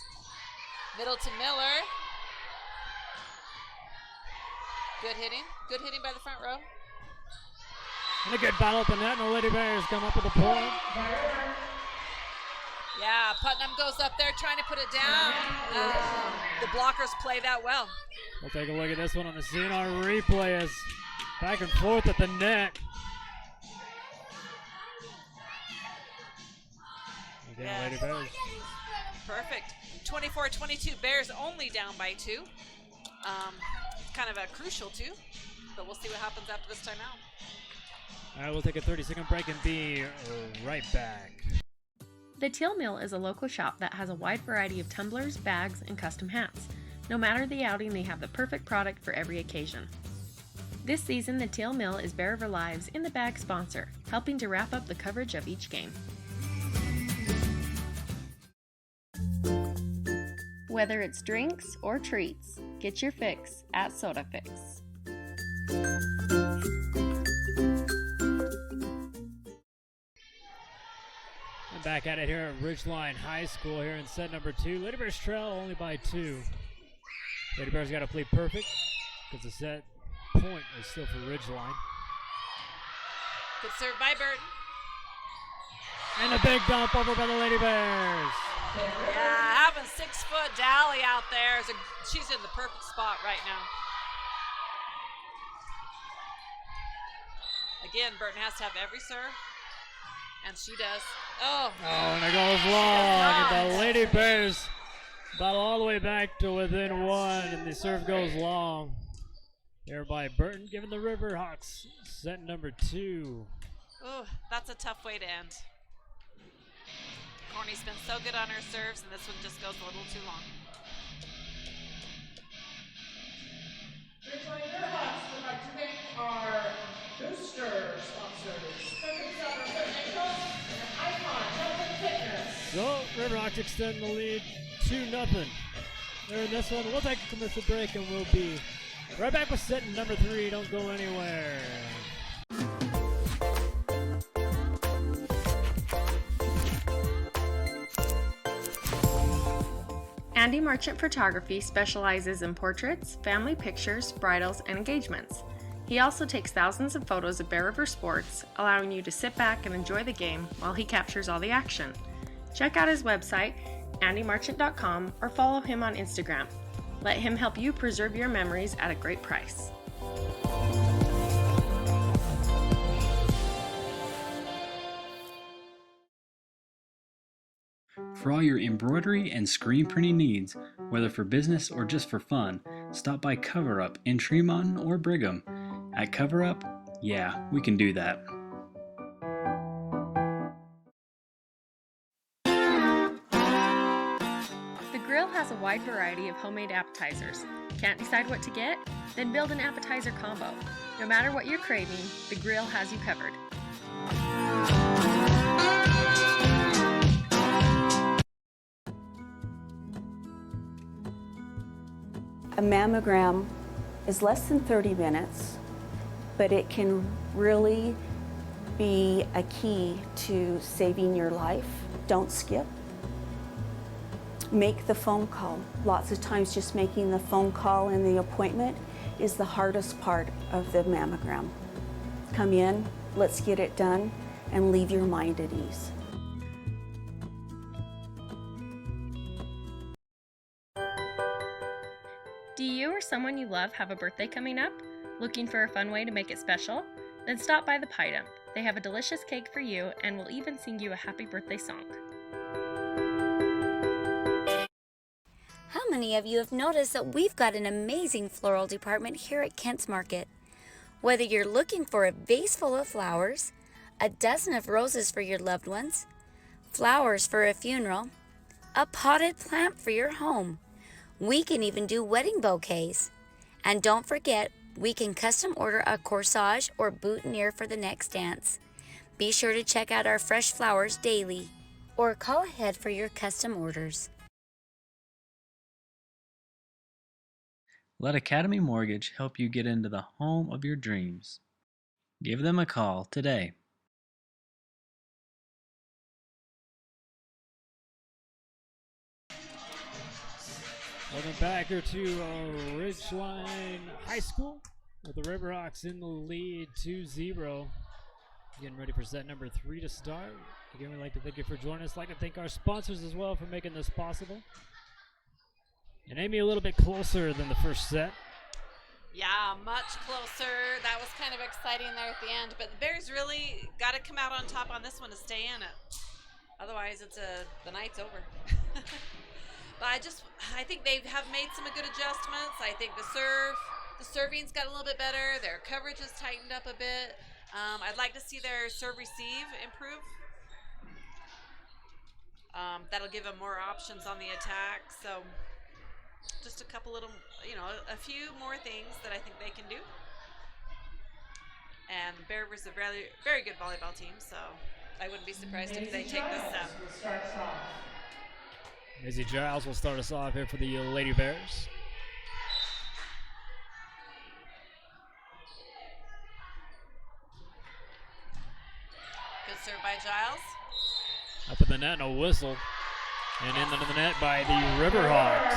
Middle to Miller. Good hitting by the front row. And a good battle at the net, and the Lady Bears come up with a point. Yeah, Putnam goes up there trying to put it down. The blockers play that well. We'll take a look at this one on the CNR replay as back and forth at the net. Again, Lady Bears. Perfect. 24-22, Bears only down by 2. Kind of a crucial 2, but we'll see what happens after this timeout. All right, we'll take a 30-second break and be right back. The Teal Mill is a local shop that has a wide variety of tumblers, bags, and custom hats. No matter the outing, they have the perfect product for every occasion. This season, the Teal Mill is Bear River Live's In the Bag sponsor, helping to wrap up the coverage of each game. Whether it's drinks or treats, get your fix at Soda Fix. And back at it here at Ridgeline High School here in set number 2. Lady Bears trail only by 2. Lady Bears got to play perfect because the set point is still for Ridgeline. Good serve by Burton. And a big dump over by the Lady Bears. Yeah, having 6-foot Dally out there, she's in the perfect spot right now. Again, Burton has to have every serve, and she does. Oh, and it goes long. And the Lady Bears battle all the way back to within 1, and the serve goes long. There by Burton, giving the Riverhawks set number 2. Ooh, that's a tough way to end. Corny's been so good on her serves, and this one just goes a little too long. Ridgeline Riverhawks would like to thank our booster sponsors, Focus Summer Fitness and Icon Health and Fitness. So, Riverhawks extend the lead 2-0. They're in this one. We'll take a commercial break, and we'll be right back with set number 3. Don't go anywhere. Andy Marchant Photography specializes in portraits, family pictures, bridals, and engagements. He also takes thousands of photos of Bear River sports, allowing you to sit back and enjoy the game while he captures all the action. Check out his website, andymarchant.com, or follow him on Instagram. Let him help you preserve your memories at a great price. For all your embroidery and screen printing needs, whether for business or just for fun, stop by Cover Up in Tremont or Brigham. At Cover Up, yeah, we can do that. The grill has a wide variety of homemade appetizers. Can't decide what to get? Then build an appetizer combo. No matter what you're craving, the grill has you covered. A mammogram is less than 30 minutes, but it can really be a key to saving your life. Don't skip. Make the phone call. Lots of times just making the phone call and the appointment is the hardest part of the mammogram. Come in, let's get it done, and leave your mind at ease. Do you or someone you love have a birthday coming up? Looking for a fun way to make it special? Then stop by the Pie Dump. They have a delicious cake for you and will even sing you a happy birthday song. How many of you have noticed that we've got an amazing floral department here at Kent's Market? Whether you're looking for a vase full of flowers, a dozen of roses for your loved ones, flowers for a funeral, a potted plant for your home, we can even do wedding bouquets. And don't forget, we can custom order a corsage or boutonniere for the next dance. Be sure to check out our fresh flowers daily or call ahead for your custom orders. Let Academy Mortgage help you get into the home of your dreams. Give them a call today. Welcome back here to Ridgeline High School with the Riverhawks in the lead 2-0. Getting ready for set number 3 to start. Again, we'd like to thank you for joining us. I'd like to thank our sponsors as well for making this possible. And Amy a little bit closer than the first set. Yeah, much closer. That was kind of exciting there at the end, but the Bears really got to come out on top on this one to stay in it. Otherwise, the night's over. But I think they have made some good adjustments. I think the serving's got a little bit better. Their coverage has tightened up a bit. I'd like to see their serve receive improve. That'll give them more options on the attack. So just a couple little, a few more things that I think they can do. And the Bears was a very, very good volleyball team, so I wouldn't be surprised if they take this set. Maisie Giles will start us off here for the Lady Bears. Good serve by Giles. Up in the net and a whistle. And into the net by the Riverhawks.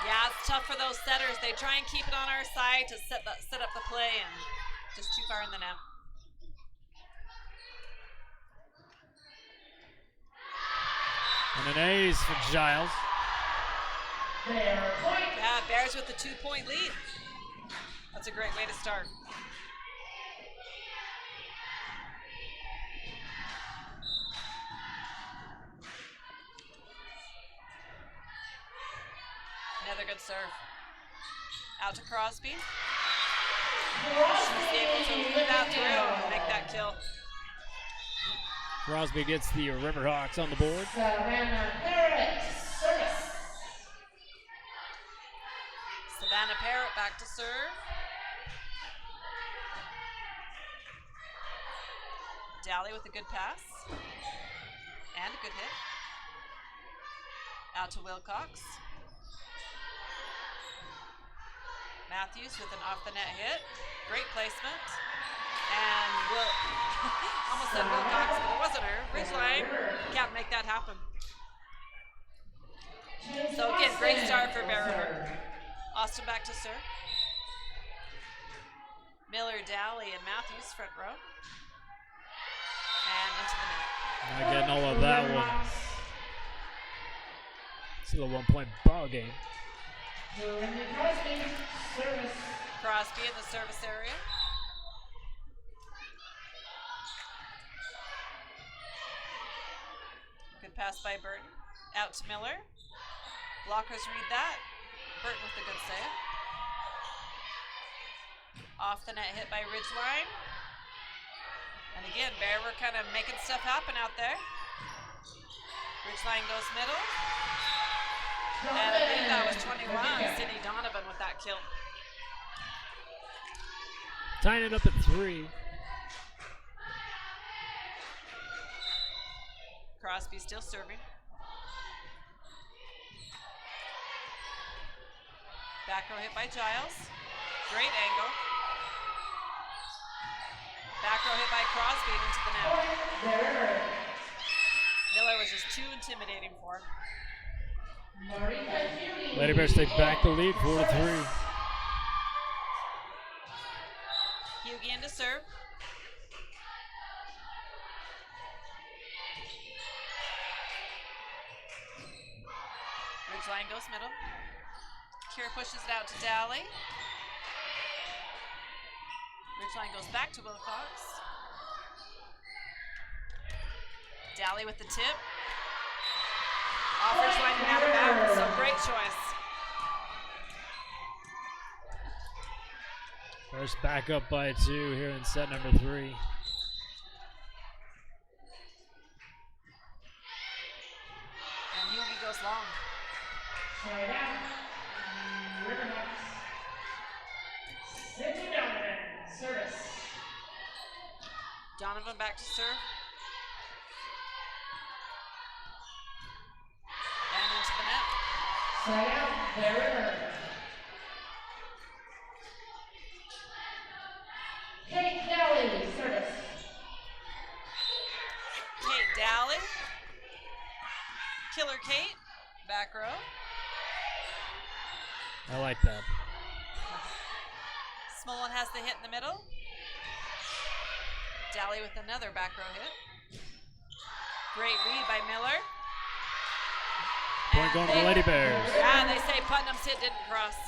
Yeah, it's tough for those setters. They try and keep it on our side to set up the play, and just too far in the net. And an ace for Giles. Yeah, Bears with the 2-point lead. That's a great way to start. Another good serve. Out to Crosby. She's able to move that through and make that kill. Crosby gets the Riverhawks on the board. Savannah Parrott back to serve. Daly with a good pass. And a good hit. Out to Wilcox. Matthews with an off-the-net hit. Great placement. And almost said Wilcox, but it wasn't her. Ridgeline can't make that happen. So again, great start for River. Austin back to serve. Miller, Daly, and Matthews front row. And into the net. Not getting all of that one. Still a 1-point ball game. Crosby in the service area. Good pass by Burton. Out to Miller. Blockers read that. Burton with a good save. Off the net hit by Ridgeline. And again, Bear, we're kind of making stuff happen out there. Ridgeline goes middle. And I think that was 21, Sydney Donovan with that kill. Tying it up at 3. Crosby still serving. Back row hit by Giles. Great angle. Back row hit by Crosby and into the net. Miller was just too intimidating for him. Lady Bears take back the lead, 4-3. Hughie in to serve. Ridgeline goes middle. Kira pushes it out to Dally. Ridgeline goes back to Wilcox. Dally with the tip. Off Ridgeline and out of bounds, so great choice. First back up by 2 here in set number 3. And Hughie goes long. Right out. Riverhawks. Sydney Donovan, service. Donovan back to serve. And into the net. Right out. There River. Kate Dally, service. Kate Dally. Killer Kate. Back row. I like that. Smolin has the hit in the middle. Dally with another back row hit. Great read by Miller. Point going to the Lady Bears. Yeah, they say Putnam's hit didn't cross.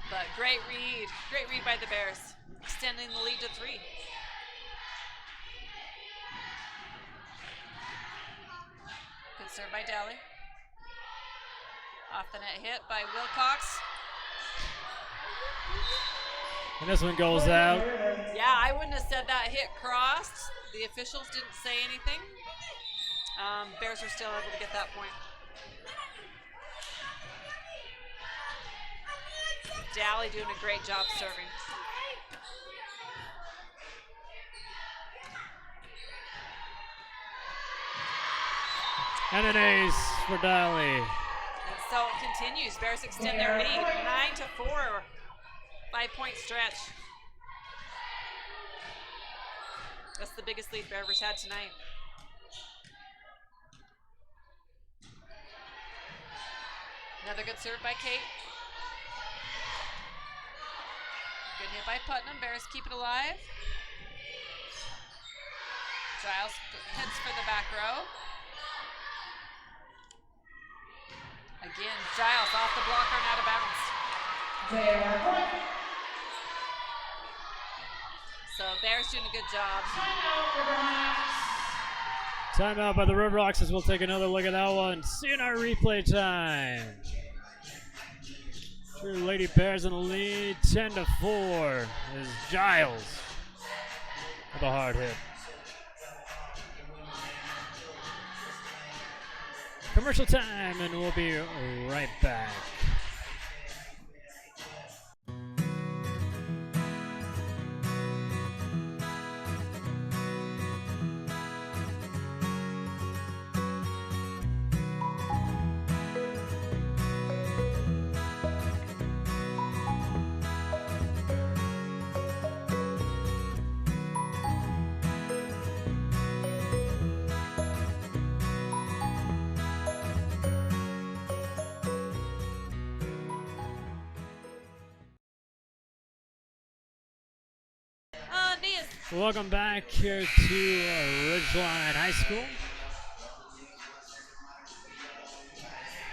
But great read by the Bears, extending the lead to 3. Good serve by Dally. Off the net hit by Wilcox. And this one goes out. Yeah, I wouldn't have said that hit crossed. The officials didn't say anything. Bears are still able to get that point. Dally doing a great job serving. And an ace for Dally. And so it continues. Bears extend their lead, 9-4, 5-point stretch. That's the biggest lead Bears had tonight. Another good serve by Kate. Good hit by Putnam. Bears keep it alive. Giles hits for the back row. Again, Giles off the blocker and out of bounds. So Bears doing a good job. Timeout by the Riverhawks as we'll take another look at that one. See in our replay time. True Lady Bears in the lead, 10-4 is Giles with a hard hit. Commercial time and we'll be right back. Welcome back here to Ridgeline High School.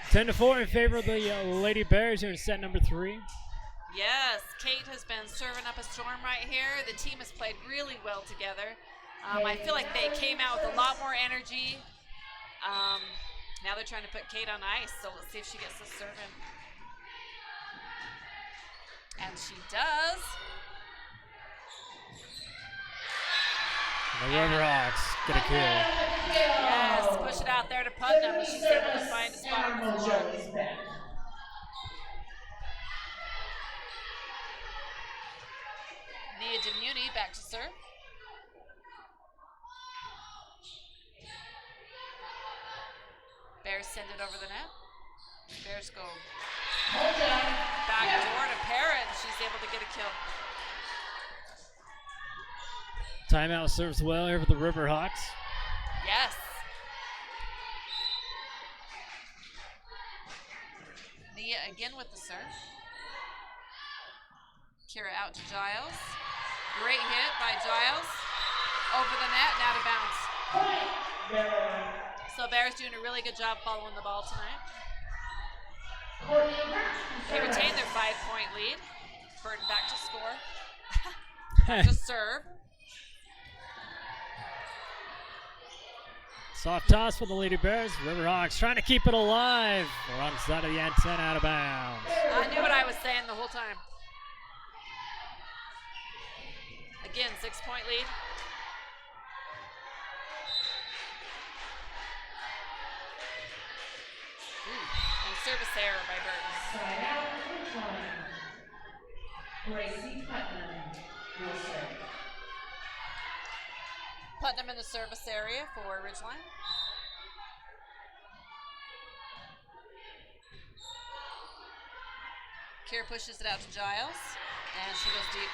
10-4 in favor of the Lady Bears here in set number 3. Yes, Kate has been serving up a storm right here. The team has played really well together. I feel like they came out with a lot more energy. Now they're trying to put Kate on ice, so let's see if she gets the serve in. And she does. The Riverhawks get a kill. Yes, push it out there to Putnam, but she's able to find a spot on the floor. Nia Demuni back to serve. Bears Bears send it over the net. Bears go back door to Parrott, and she's able to get a kill. Timeout serves well here for the Riverhawks. Yes. Nia again with the serve. Kira out to Giles. Great hit by Giles. Over the net, now to bounce. So Bears doing a really good job following the ball tonight. They retain their 5-point lead. Burton back to score. Back to serve. Soft toss for the Lady Bears. Riverhawks trying to keep it alive. Wrong side of the antenna, out of bounds. I knew what I was saying the whole time. Again, 6-point lead. And service error by Burton. Side out, Ridgeline. Gracie Putnam will serve. Putnam in the service area for Ridgeline. Kier pushes it out to Giles, and she goes deep.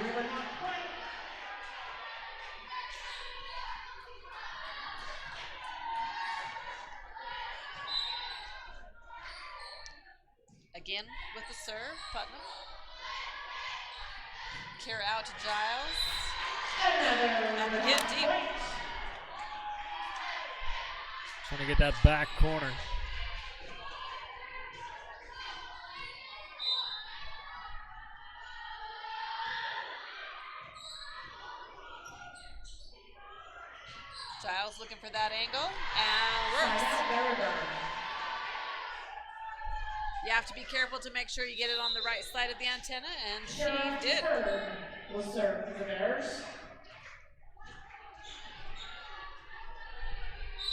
Riverhawk point. Again with the serve, Putnam. Kier out to Giles. And again deep. Trying to get that back corner. Giles looking for that angle, and works. You have to be careful to make sure you get it on the right side of the antenna, and she did. Will serve for the Bears.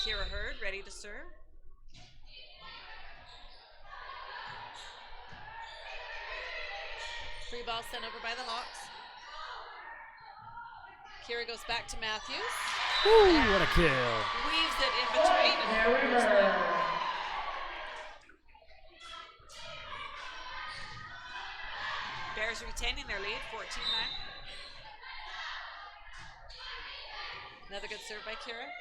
Kira Hurd ready to serve. Free ball sent over by the Hawks. Kira goes back to Matthews. Ooh, what a kill. Weaves it in between. Bears retaining their lead, 14-9. Another good serve by Kira.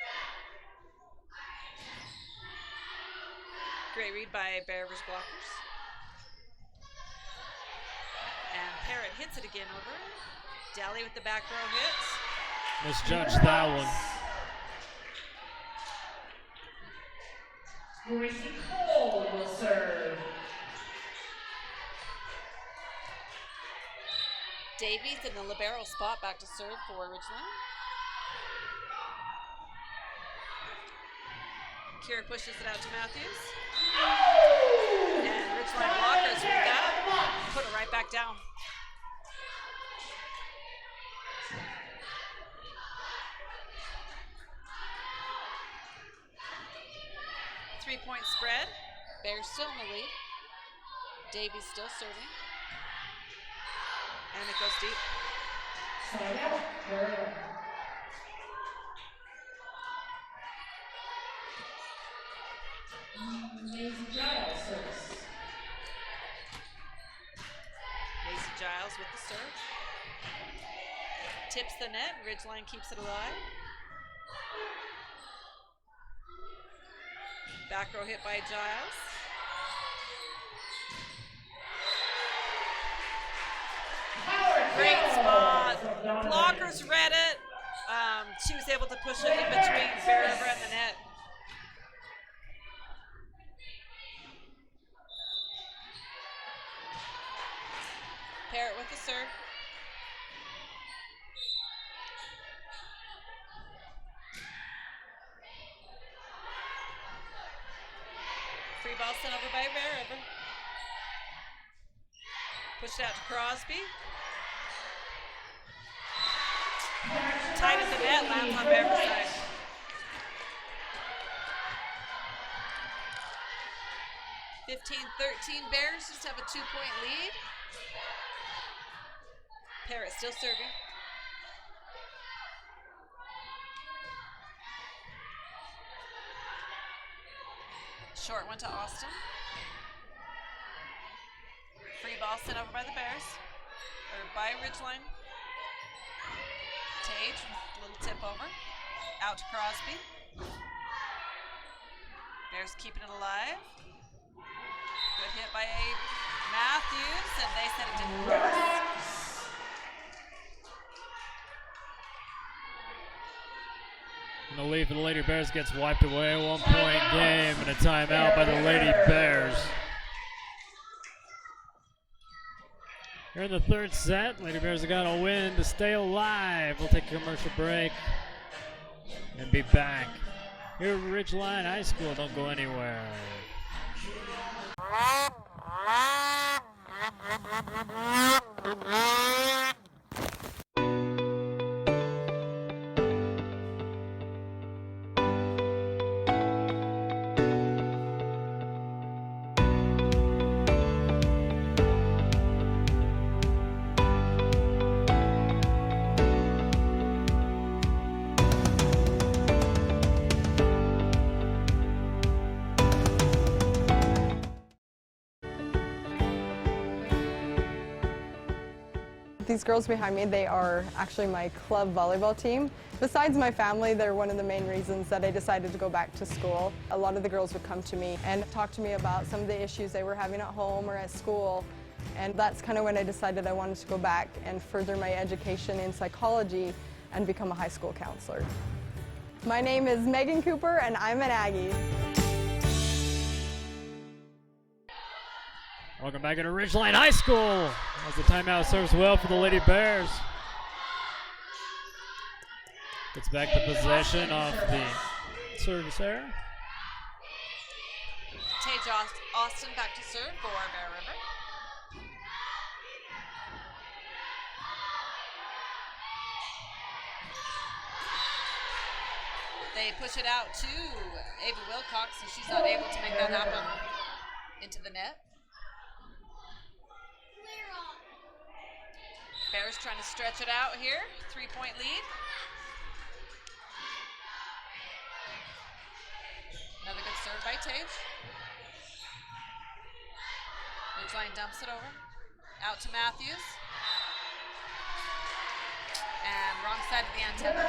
Great read by Bears blockers. And Parrott hits it again over. Daly with the back row hit. Misjudged that one. Gracie Cole will serve. Davies in the libero spot, back to serve for Ridgeline. Kira pushes it out to Matthews. And Ridgeline blockers with that. Put it right back down. Three-point spread. Bears still in the lead. Davies still serving. And it goes deep. Side out, Bears. Maisie Giles service. Macy Giles with the serve. Tips the net. Ridgeline keeps it alive. Back row hit by Giles. Great spot. Blockers read it. She was able to push it in between River and the net. Parrott with the serve. Free ball sent over by River. Pushed out to Crosby. Tight at the net, lands on Bear's side. (15-13) Bears just have a 2-point lead. Parrott still serving. Short one to Austin. Free ball sent over by the Bears, or by Ridgeline. Tage, little tip over. Out to Crosby. Bears keeping it alive. Good hit by Matthews, and they said it didn't cross. And the lead for the Lady Bears gets wiped away. 1 point game and a timeout by the Lady Bears. Here in the third set, Lady Bears have got a win to stay alive. We'll take a commercial break and be back here at Ridgeline High School. Don't go anywhere. These girls behind me, they are actually my club volleyball team. Besides my family, they're one of the main reasons that I decided to go back to school. A lot of the girls would come to me and talk to me about some of the issues they were having at home or at school. And that's kind of when I decided I wanted to go back and further my education in psychology and become a high school counselor. My name is Megan Cooper and I'm an Aggie. Welcome back into Ridgeline High School as the timeout serves well for the Lady Bears. Gets back the possession off the service error. Tage Austin back to serve for Bear River. They push it out to Ava Wilcox, so she's not able to make that happen into the net. Bears trying to stretch it out here. 3-point lead. Another good serve by Tage. Ridgeline dumps it over. Out to Matthews. And wrong side of the antenna.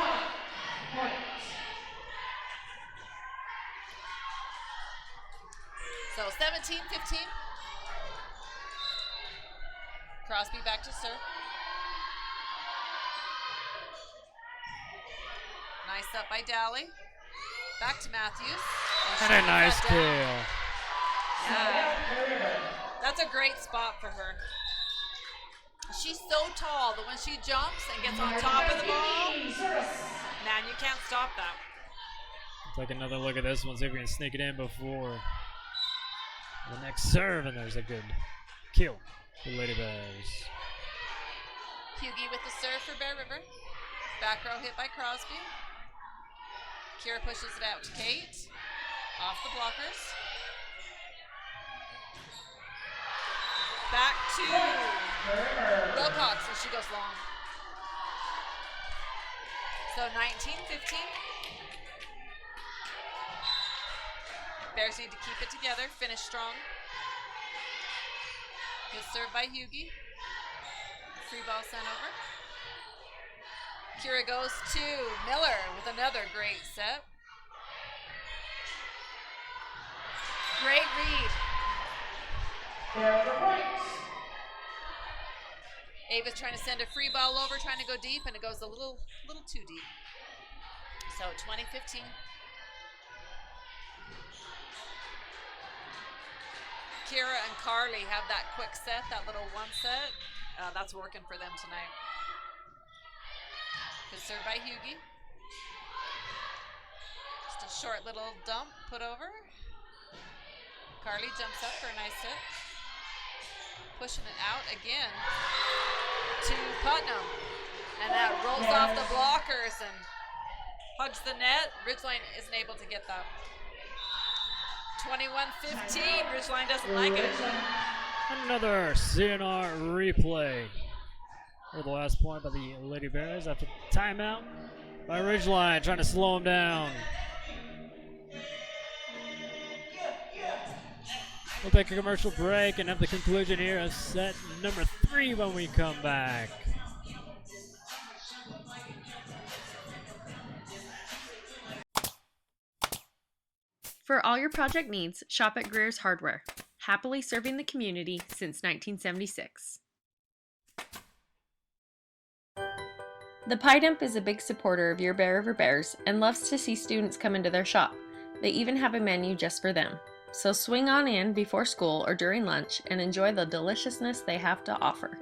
So 17-15. Crosby back to serve. Nice up by Dally. Back to Matthews. And a nice kill. Yeah. That's a great spot for her. She's so tall that when she jumps and gets on top of the ball, man, you can't stop that. Take another look at this one, see if we can sneak it in before the next serve, and there's a good kill for Lady Bears. Hughie with the serve for Bear River. Back row hit by Crosby. Kira pushes it out to Kate. Off the blockers. Back to Wilcox, and she goes long. So 19-15. Bears need to keep it together, finish strong. Good serve by Hughie. Free ball sent over. Kira goes to Miller with another great set. Great read. Ava's trying to send a free ball over, trying to go deep, and it goes a little too deep. So 20-15. Kira and Carly have that quick set, that little one set. That's working for them tonight. Good serve by Hughie. Just a short little dump put over. Carly jumps up for a nice hit. Pushing it out again to Putnam. And that rolls off the blockers and hugs the net. Ridgeline isn't able to get that. 21-15. Ridgeline doesn't like it. Another CNR replay for the last point by the Lady Bears after timeout by Ridgeline, trying to slow them down. We'll take a commercial break and have the conclusion here of set number 3 when we come back. For all your project needs, shop at Greer's Hardware. Happily serving the community since 1976. The Pie Dump is a big supporter of your Bear River Bears and loves to see students come into their shop. They even have a menu just for them. So swing on in before school or during lunch and enjoy the deliciousness they have to offer.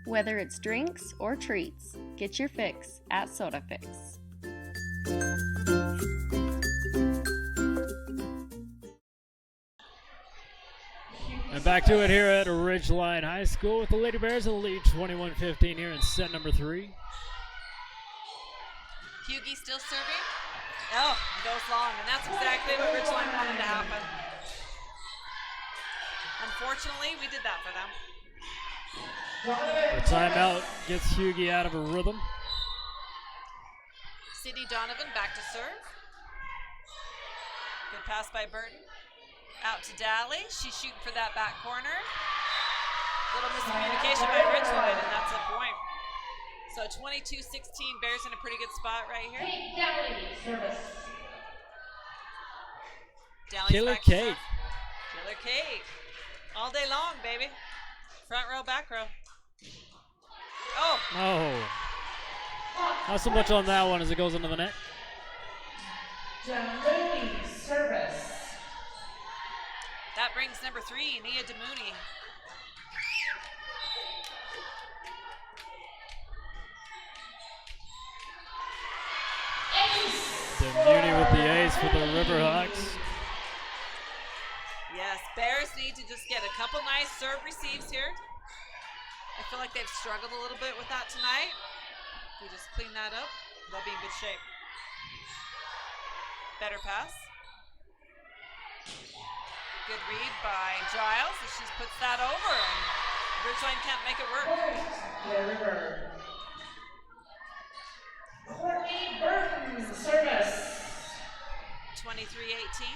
Whether it's drinks or treats, get your fix at Soda Fix. And back to it here at Ridgeline High School with the Lady Bears in the lead 21-15 here in set number 3. Hughie still serving. Oh, it goes long, and that's exactly what Ridgeline wanted to happen. Unfortunately, we did that for them. The timeout gets Hughie out of a rhythm. Sydney Donovan back to serve. Good pass by Burton. Out to Daly. She's shooting for that back corner. Little miscommunication by Ridgeline, and that's a point. So 22-16, Bears in a pretty good spot right here. Daly's Killer back to cake. serve. Killer cake. All day long, baby. Front row, back row. Oh. Oh. Not so much on that one as it goes into the net. Demooney service. That brings number 3, Nia Demooney. Demooney with the ace for the Riverhawks. Yes, Bears need to just get a couple nice serve receives here. I feel like they've struggled a little bit with that tonight. If we just clean that up, they'll be in good shape. Better pass. Good read by Giles as she puts that over, and Ridgeline can't make it work. Courtney Burton service. 23-18.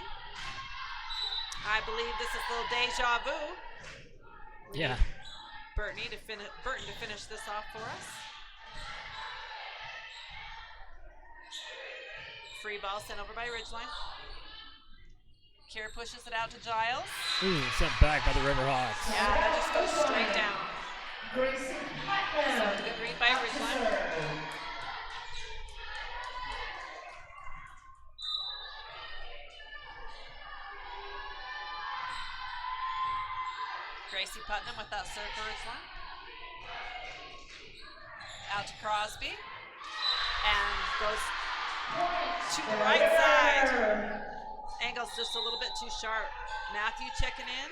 I believe this is a little deja vu. Yeah. Burton to finish this off for us. Free ball sent over by Ridgeline. Kier pushes it out to Giles. Ooh, sent back by the Riverhawks. Yeah, that just goes straight down. Gracie Putnam. Good read by Ridgeline. Gracie Putnam with that serve for Ridgeline. Out to Crosby. And goes to the right side. Angle's just a little bit too sharp. Matthew checking in.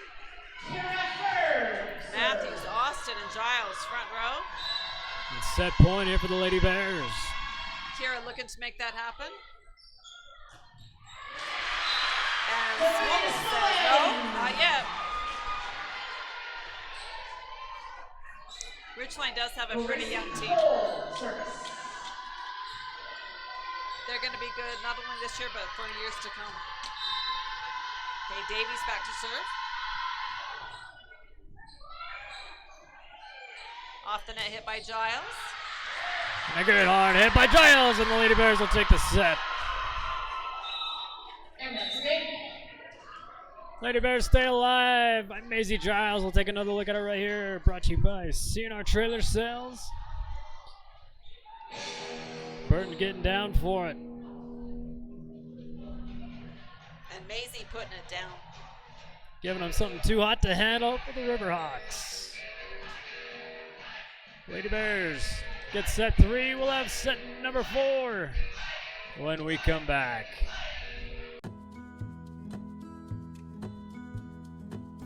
Matthews, Austin, and Giles front row. And set point here for the Lady Bears. Kira looking to make that happen. And Swollen says no, not yet. Ridgeline does have a pretty young team. They're going to be good not only this year, but for years to come. Okay, Davies back to serve. Off the net hit by Giles. And a good hard hit by Giles, and the Lady Bears will take the set. And that's it. Lady Bears stay alive by Maisie Giles. We'll take another look at it right here. Brought to you by CNR Trailer Sales. Burton getting down for it. And Maisie putting it down. Giving them something too hot to handle for the Riverhawks. Lady Bears get set 3. We'll have set number 4 when we come back.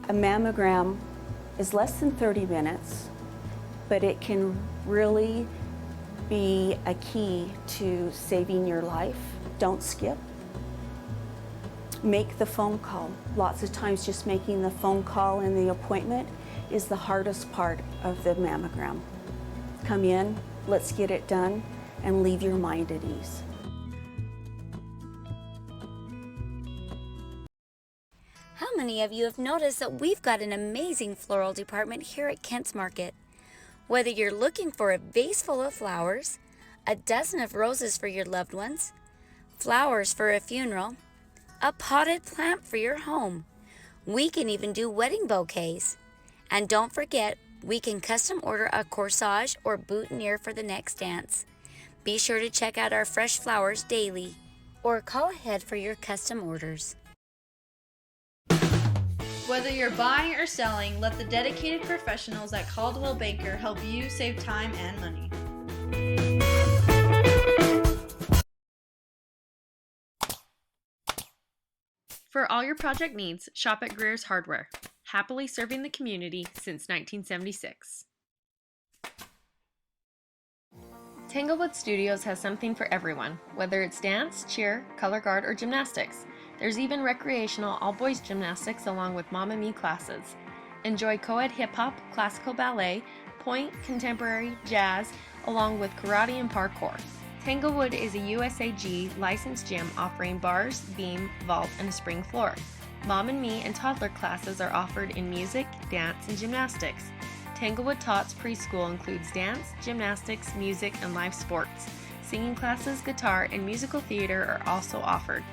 A mammogram is less than 30 minutes, but it can really be a key to saving your life. Don't skip. Make the phone call. Lots of times just making the phone call and the appointment is the hardest part of the mammogram. Come in, let's get it done, and leave your mind at ease. many of you have noticed that we've got an amazing floral department here at Kent's Market. Whether you're looking for a vase full of flowers, a dozen of roses for your loved ones, flowers for a funeral, a potted plant for your home, we can even do wedding bouquets. And don't forget, we can custom order a corsage or boutonniere for the next dance. Be sure to check out our fresh flowers daily, or call ahead for your custom orders. Whether you're buying or selling, let the dedicated professionals at Caldwell Banker help you save time and money. For all your project needs, shop at Greer's Hardware, happily serving the community since 1976. Tanglewood Studios has something for everyone, whether it's dance, cheer, color guard, or gymnastics. There's even recreational all-boys gymnastics along with Mamma Mia classes. Enjoy co-ed hip-hop, classical ballet, point, contemporary, jazz, along with karate and parkour. Tanglewood is a USAG licensed gym offering bars, beam, vault, and a spring floor. Mom and Me and toddler classes are offered in music, dance, and gymnastics. Tanglewood Tots preschool includes dance, gymnastics, music, and live sports. Singing classes, guitar, and musical theater are also offered.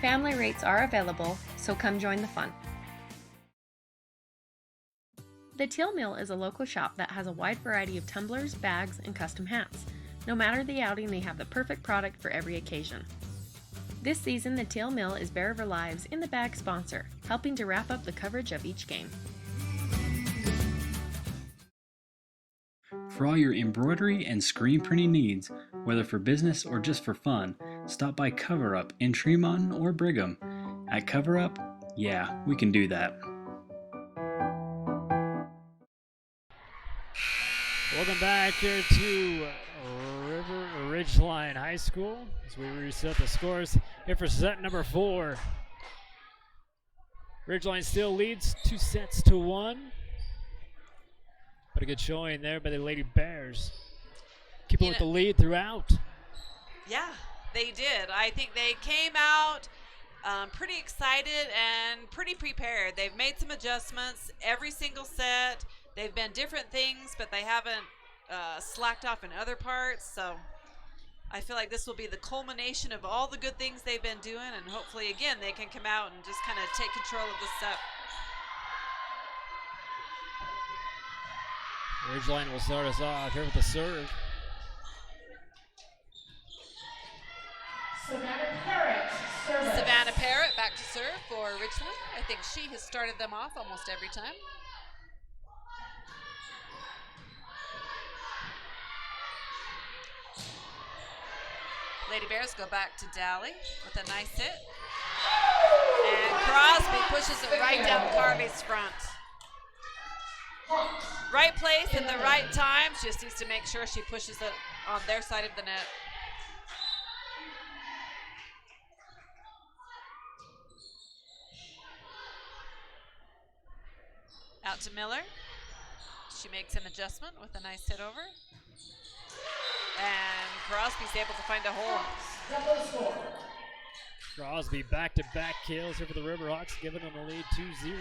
Family rates are available, so come join the fun. The Teal Mill is a local shop that has a wide variety of tumblers, bags, and custom hats. No matter the outing, they have the perfect product for every occasion. This season, the Teal Mill is Bear River Live's In the Bag sponsor, helping to wrap up the coverage of each game. For all your embroidery and screen printing needs, whether for business or just for fun, stop by Cover Up in Tremont or Brigham. At Cover Up, yeah, we can do that. Welcome back here to Ridgeline High School as we reset the scores here for set number 4. Ridgeline still leads 2-1. But a good showing there by the Lady Bears. Keeping with the lead throughout. Yeah, they did. I think they came out pretty excited and pretty prepared. They've made some adjustments every single set. They've been different things, but they haven't slacked off in other parts. So I feel like this will be the culmination of all the good things they've been doing, and hopefully, again, they can come out and just kind of take control of the set. Ridgeline will start us off here with the serve. Savannah Parrott back to serve for Richmond. I think she has started them off almost every time. Lady Bears go back to Dally with a nice hit. And Crosby pushes it right down Carvey's front. Right place at the right time. She just needs to make sure she pushes it on their side of the net. Out to Miller. She makes an adjustment with a nice hit over. And Crosby's able to find a hole. Crosby back-to-back kills here for the Riverhawks, giving them the lead 2-0.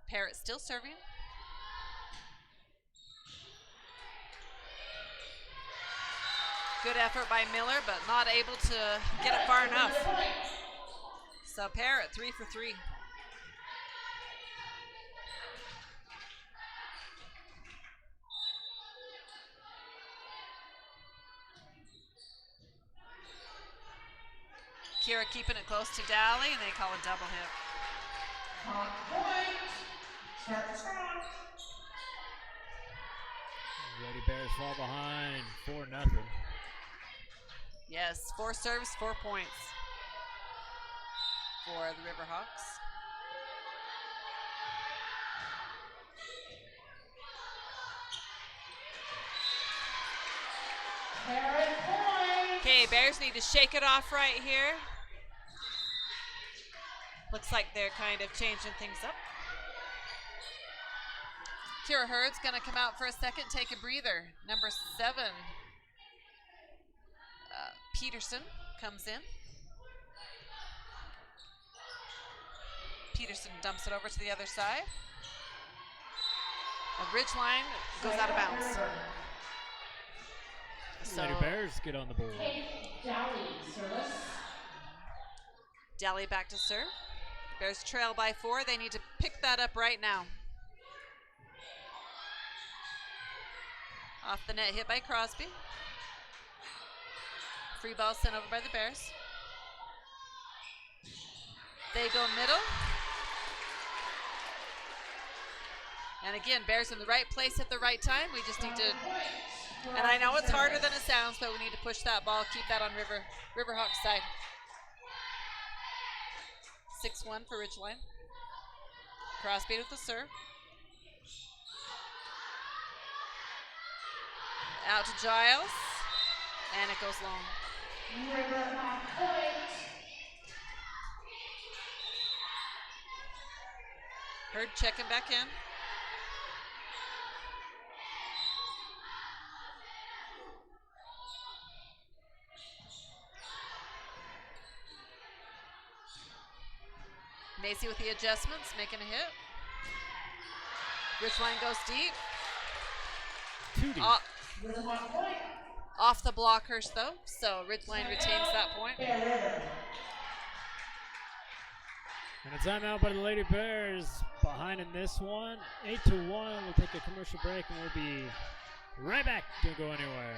Parrott still serving. Good effort by Miller, but not able to get it far enough. So Parrott 3 for 3. Kira keeping it close to Dally, and they call a double hit. Lady Bears fall behind 4-0. Yes, 4 serves, 4 points for the Riverhawks. Okay, Bears need to shake it off right here. Looks like they're kind of changing things up. Kira Hurd's going to come out for a second, take a breather. Number 7, Peterson comes in. Peterson dumps it over to the other side. Ridgeline goes out of bounds. So Lady Bears get on the board. Daly back to serve. Bears trail by 4. They need to pick that up right now. Off the net, hit by Crosby. Free ball sent over by the Bears. They go middle. And again, Bears in the right place at the right time. We just need to, and I know it's harder than it sounds, but we need to push that ball, keep that on Riverhawks side. 6-1 for Ridgeline. Crosby with the serve. Out to Giles, and it goes long. Hurd checking back in. Macy with the adjustments, making a hit. Ridgeline goes deep. Too deep. Off the blockers though, so Ridgeline retains that point. And a timeout by the Lady Bears. Behind in this one. 8-1. We'll take a commercial break and we'll be right back. Don't go anywhere.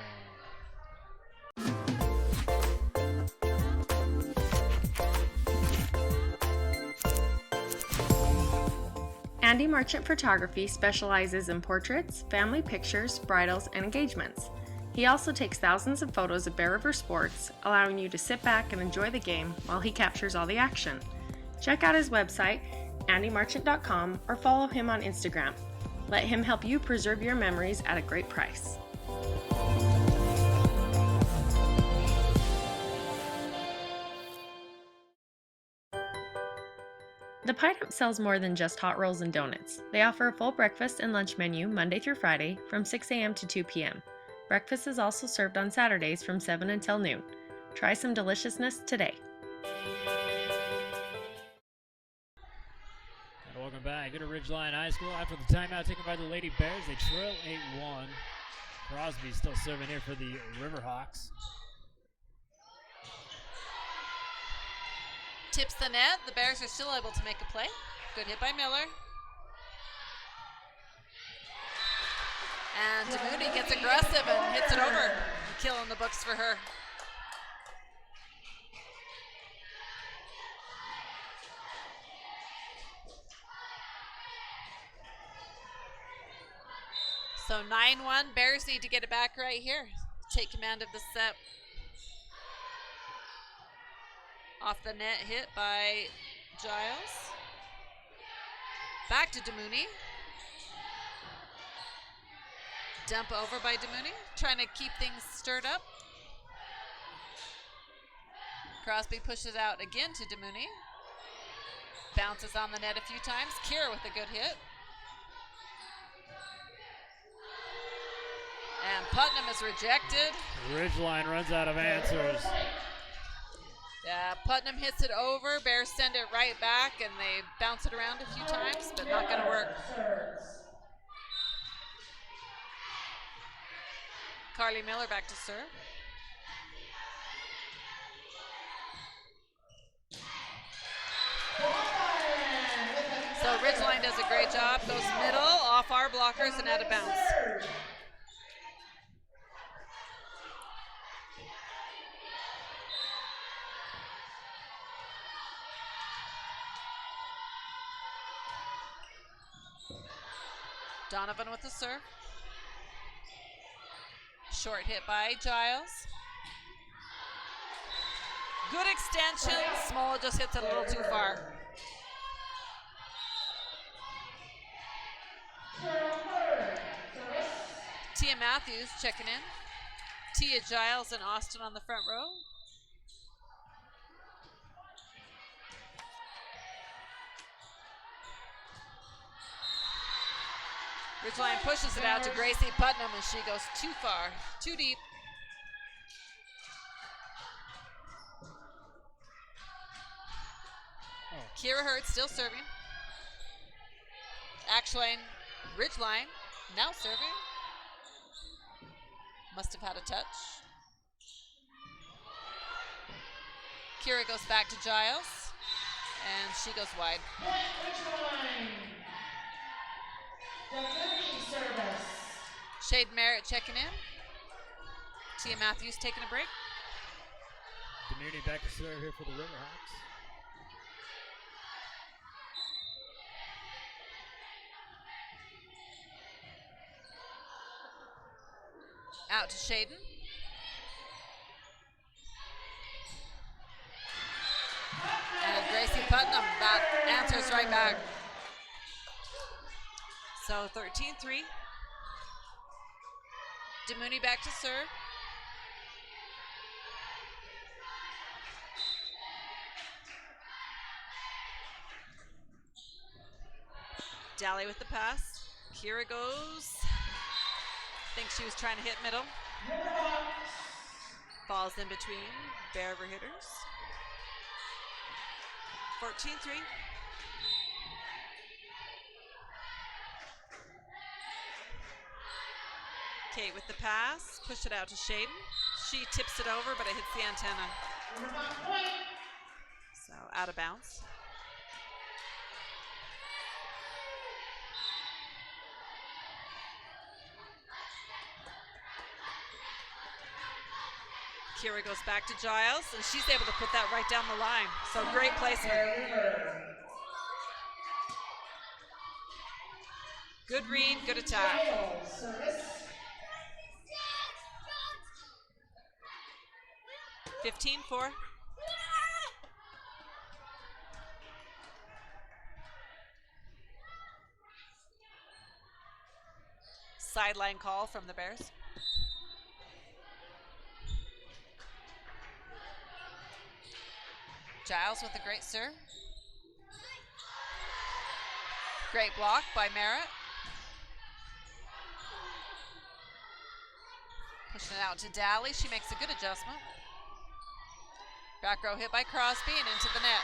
Andy Marchant Photography specializes in portraits, family pictures, bridals, and engagements. He also takes thousands of photos of Bear River sports, allowing you to sit back and enjoy the game while he captures all the action. Check out his website, andymarchant.com, or follow him on Instagram. Let him help you preserve your memories at a great price. The Pie Dump sells more than just hot rolls and donuts. They offer a full breakfast and lunch menu Monday through Friday from 6 a.m. to 2 p.m. Breakfast is also served on Saturdays from 7 until noon. Try some deliciousness today. And welcome back. Good to Ridgeline High School. After the timeout taken by the Lady Bears, they trail 8-1. Crosby still serving here for the Riverhawks. Tips the net. The Bears are still able to make a play. Good hit by Miller. And Moody gets aggressive and hits it over. A kill in the books for her. So 9-1. Bears need to get it back right here. Take command of the set. Off the net, hit by Giles. Back to DeMooney. Dump over by DeMooney, trying to keep things stirred up. Crosby pushes out again to DeMooney. Bounces on the net a few times. Kira with a good hit. And Putnam is rejected. Ridgeline runs out of answers. Yeah, Putnam hits it over. Bears send it right back, and they bounce it around a few times, but not going to work. Carly Miller back to serve. So Ridgeline does a great job. Goes middle, off our blockers, and out of bounds. Donovan with the serve. Short hit by Giles. Good extension. Small just hits it a little too far. Tia Matthews checking in. Tia Giles and Austin on the front row. Ridgeline pushes it out to Gracie Putnam, and she goes too far, too deep. Kira Hurd still serving. Actually, Ridgeline now serving. Must have had a touch. Kira goes back to Giles, and she goes wide. Shade Merritt checking in. Tia Matthews taking a break. Community back to serve here for the Riverhawks. Out to Shaden. And Gracie Putnam, that answers right back. So 13-3. DeMooney back to serve. Daly with the pass. Kira goes. Think she was trying to hit middle. Falls in between Bear River hitters. 14-3. Kate with the pass. Push it out to Shaden. She tips it over, but it hits the antenna. So out of bounds. Kira goes back to Giles, and she's able to put that right down the line. So great placement. Good read, good attack. 15-4. Sideline call from the Bears. Giles with a great serve. Great block by Merritt. Pushing it out to Daly. She makes a good adjustment. Back row hit by Crosby and into the net.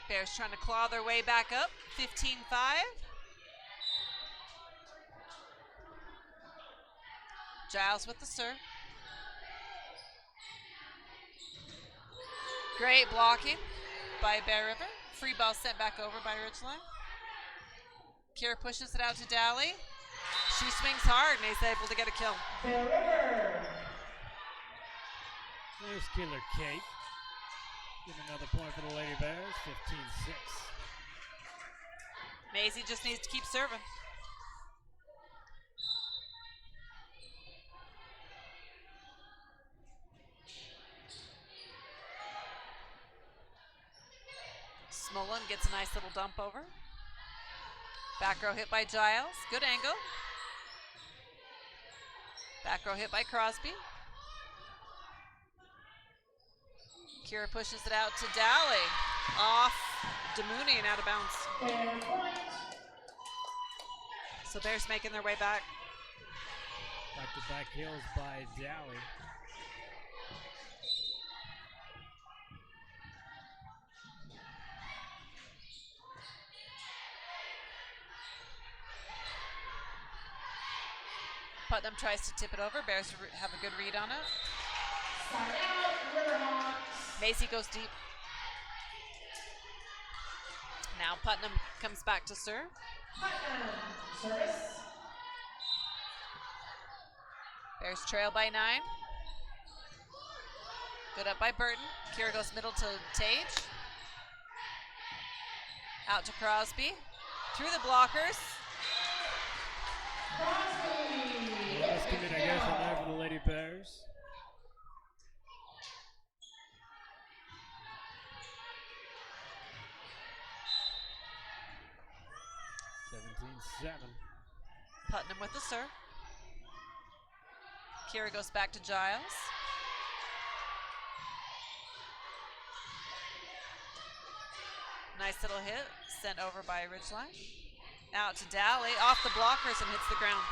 Bears trying to claw their way back up. 15-5. Giles with the serve. Great blocking by Bear River. Free ball sent back over by Ridgeline. Kira pushes it out to Daly. She swings hard and is able to get a kill. There's Killer Kate. Get another point for the Lady Bears, 15-6. Maisie just needs to keep serving. Smolin gets a nice little dump over. Back row hit by Giles. Good angle. Back row hit by Crosby. Kira pushes it out to Daly. Off DeMooney and out of bounds. So Bears making their way back. Back-to-back kills by Daly. Putnam tries to tip it over. Bears have a good read on it. Macy goes deep. Now Putnam comes back to serve. Bears trail by 9. Good up by Burton. Kira goes middle to Tage. Out to Crosby. Through the blockers. Let's give it, I guess, on there for the Lady Bears. Putnam with the serve. Kira goes back to Giles. Nice little hit, sent over by Ridgeline. Out to Dally, off the blockers and hits the ground.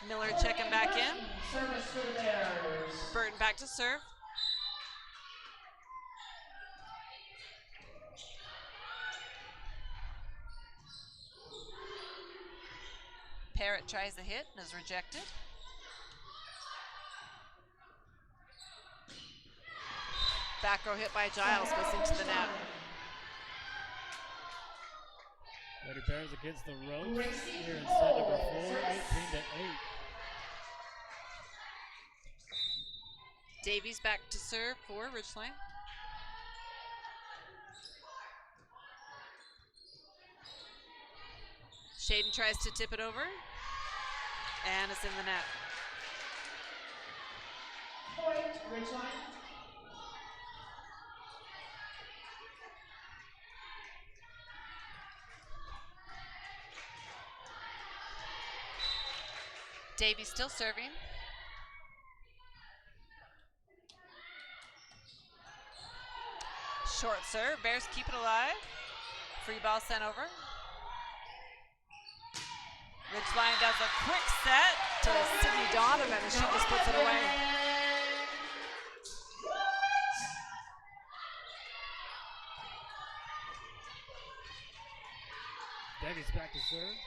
Miller checking back in. Service for the Bears. Burton back to serve. Parrott tries the hit and is rejected. Back row hit by Giles, goes into the net. Lady Bears against the ropes here in set number 4, 18-8. Davies back to serve for Ridgeline. Shaden tries to tip it over, and it's in the net. Point, Ridgeline. Davies still serving. Short serve, Bears keep it alive. Free ball sent over. Ridgeline does a quick set to Sydney Donovan and she just puts it away. Davies back to serve.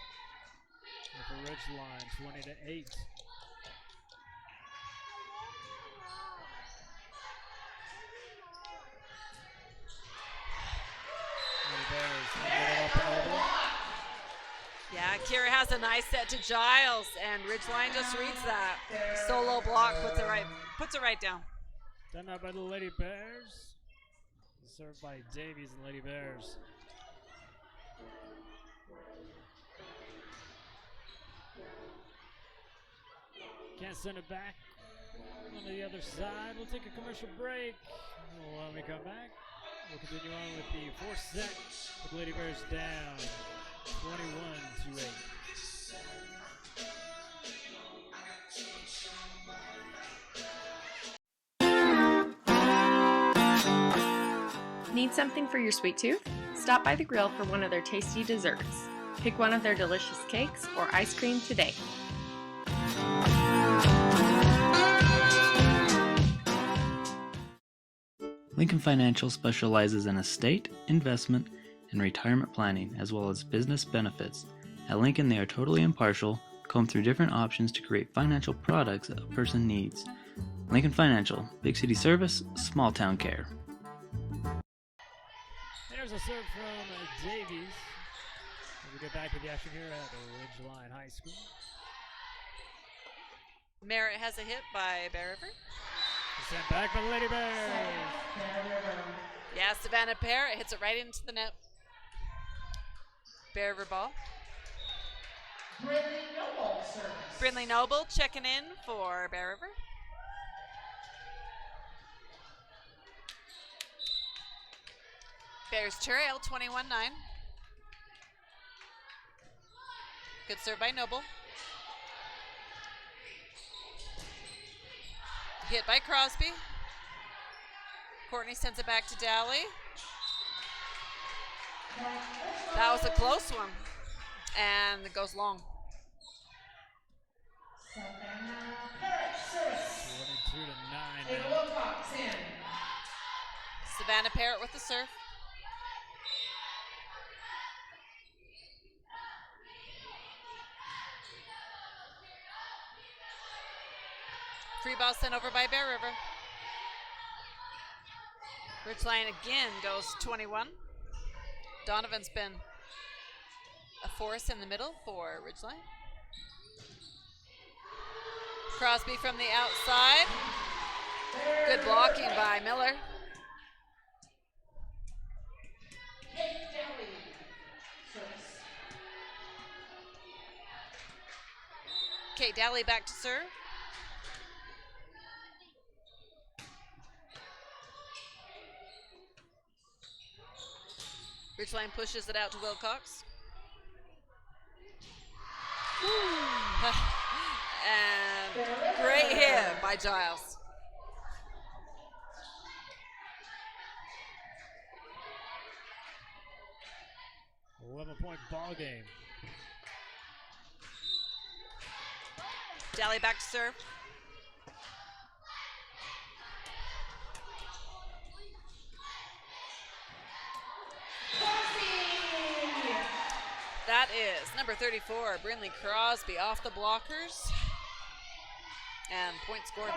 For Ridgeline, 20-8. Yeah, Kira has a nice set to Giles, and Ridgeline just reads that. Solo block puts it right down. Done out by the Lady Bears. Served by Davies and Lady Bears. Can't send it back on the other side. We'll take a commercial break. When we come back, we'll continue on with the fourth set with Lady Bears down 21-8. Need something for your sweet tooth? Stop by the grill for one of their tasty desserts. Pick one of their delicious cakes or ice cream today. Lincoln Financial specializes in estate, investment, and retirement planning, as well as business benefits. At Lincoln, they are totally impartial, comb through different options to create financial products that a person needs. Lincoln Financial, big city service, small town care. There's a serve from Davies. We get back to the action here at Ridgeline High School. Merritt has a hit by Bear River. Sent back by the Lady Bears. Yeah, Savannah Parrott hits it right into the net. Bear River ball. Brindley Noble service. Brindley Noble checking in for Bear River. Bears trail 21-9. Good serve by Noble. Hit by Crosby. Courtney sends it back to Dally. That was a close one. And it goes long. Savannah Parrott service. 22-9. And Wilcox in. Savannah Parrott with the serve. Free ball sent over by Bear River. Ridgeline again goes 21. Donovan's been a force in the middle for Ridgeline. Crosby from the outside. Good blocking by Miller. Kate Daly back to serve. Ridgeline pushes it out to Wilcox. And great hit by Giles. 11-point ball game. Daly back to serve. That is number 34, Brinley Crosby off the blockers. And point scored.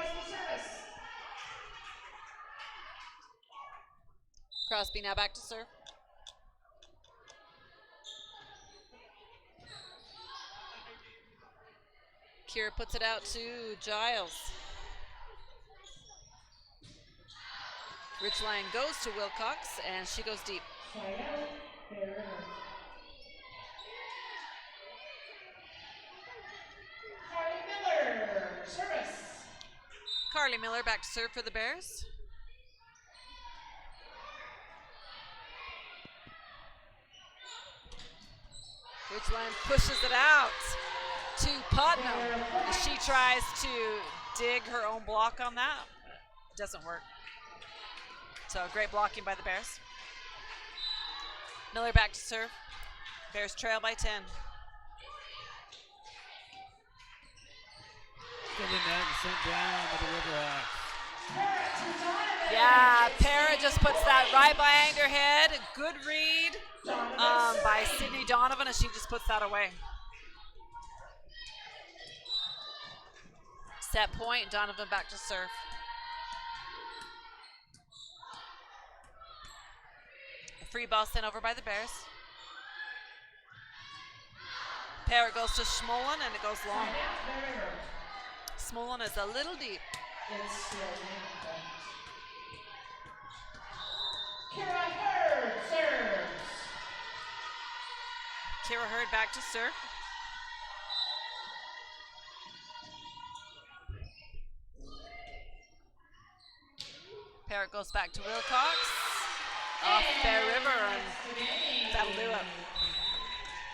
Crosby now back to serve. Kira puts it out to Giles. Ridgeline goes to Wilcox, and she goes deep. Carly Miller back to serve for the Bears. Ridgeline pushes it out to Putnam. And she tries to dig her own block on that. Doesn't work. So great blocking by the Bears. Miller back to serve. Bears trail by 10. Sent down with the Riverhawks. Yeah, Para just puts that right behind her head. Good read by Sydney Donovan, and she just puts that away. Set point, Donovan back to serve. A free ball sent over by the Bears. Para goes to Schmolin, and it goes long. Smolin is a little deep. Kira Hurd serves. Kira Hurd back to serve. Parrott goes back to Wilcox. Off Bear River, and that'll do it.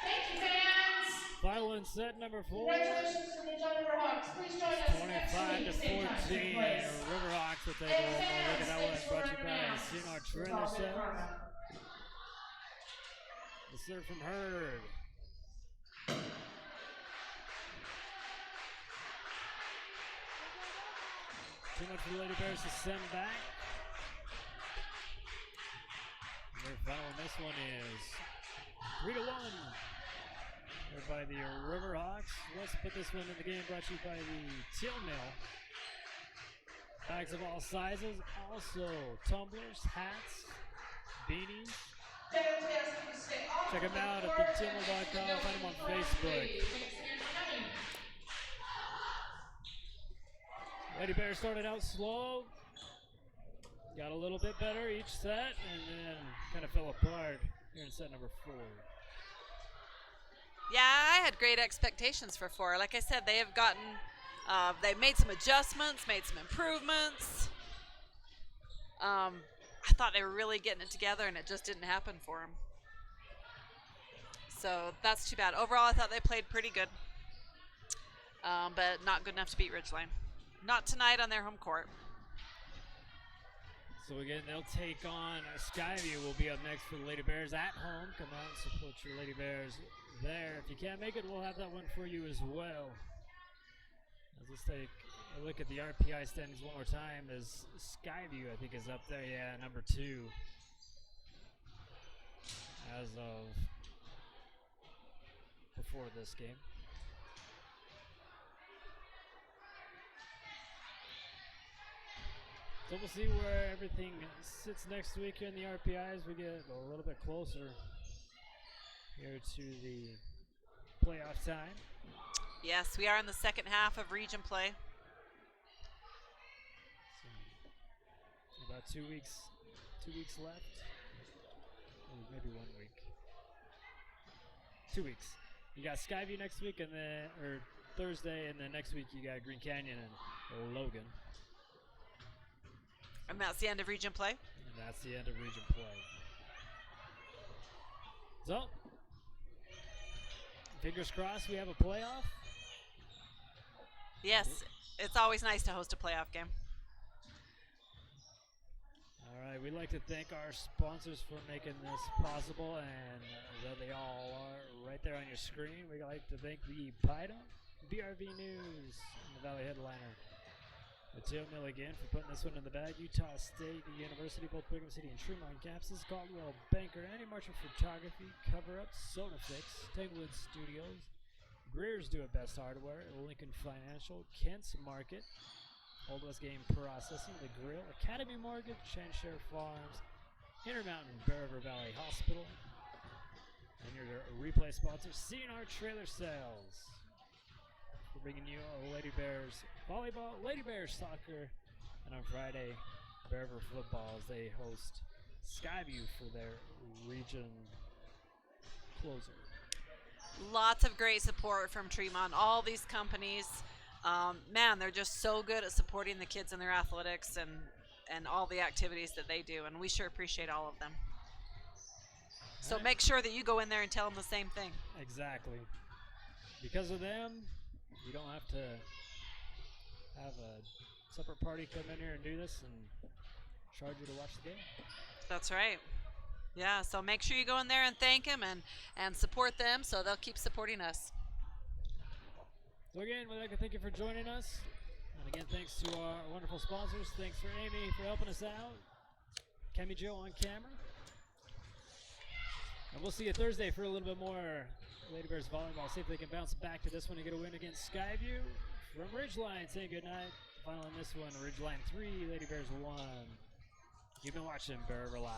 Thank you, fans. Final in set number 4. Congratulations to the Riverhawks. Please join us next 25 week. to Same time, 14. same place. Riverhawks will take a look at that one. Brought to you by CNR Trailer Sales. The serve from Hurd. Too much for the Lady Bears to send back. Their final on this one is 3-1. They're by the Riverhawks. Let's put this one in the game, brought to you by the Till Mill. Bags of all sizes, also tumblers, hats, beanies. Check them out at thetillmill.com. Find them on Facebook. Lady Bears started out slow. Got a little bit better each set, and then kind of fell apart here in set number 4. Yeah, I had great expectations for 4. Like I said, they have gotten, they've made some adjustments, made some improvements. I thought they were really getting it together, and it just didn't happen for them. So that's too bad. Overall, I thought they played pretty good, but not good enough to beat Ridgeline. Not tonight on their home court. So again, they'll take on Skyview. Will be up next for the Lady Bears at home. Come out and support your Lady Bears there. If you can't make it, we'll have that one for you as well. Let's take a look at the RPI standings one more time. As Skyview, I think, is up there. Yeah, number 2 as of before this game. So we'll see where everything sits next week here in the RPI as we get a little bit closer here to the playoff time. Yes, we are in the second half of region play. So about 2 weeks left. Or maybe 1 week. 2 weeks. You got Skyview next week, and then Thursday, and then next week you got Green Canyon and Logan. And that's the end of region play. And that's the end of region play. So, fingers crossed we have a playoff. Yes, it's always nice to host a playoff game. All right. right, we'd like to thank our sponsors for making this possible, and though they all are right there on your screen, we'd like to thank the PIDA, BRV News, and the Valley Headliner. Mateo Milligan for putting this one in the bag. Utah State University, both Brigham City and Tremont campuses. Caldwell Banker, Andy Marchand Photography, Cover Up, SodaFix, Tanglewood Studios, Greer's Do It Best Hardware, Lincoln Financial, Kent's Market, Old West Game Processing, The Grill, Academy Mortgage, Chanshare Farms, Intermountain Bear River Valley Hospital, and your replay sponsor, CNR Trailer Sales. We're bringing you Lady Bears volleyball, Lady Bears soccer, and on Friday, Bear River football as they host Skyview for their region closer. Lots of great support from Tremont. All these companies, man, they're just so good at supporting the kids in their athletics and all the activities that they do, and we sure appreciate all of them. So make sure that you go in there and tell them the same thing. Exactly. Because of them, you don't have to have a separate party come in here and do this and charge you to watch the game. That's right. Yeah, so make sure you go in there and thank them and support them so they'll keep supporting us. So again, we'd like to thank you for joining us. And again, thanks to our wonderful sponsors. Thanks for Amy for helping us out. Kemi Joe on camera. And we'll see you Thursday for a little bit more Lady Bears volleyball. See if they can bounce back to this one and get a win against Skyview. From Ridgeline, saying goodnight. Final on this one, Ridgeline 3, Lady Bears 1. You've been watching Bear River Live.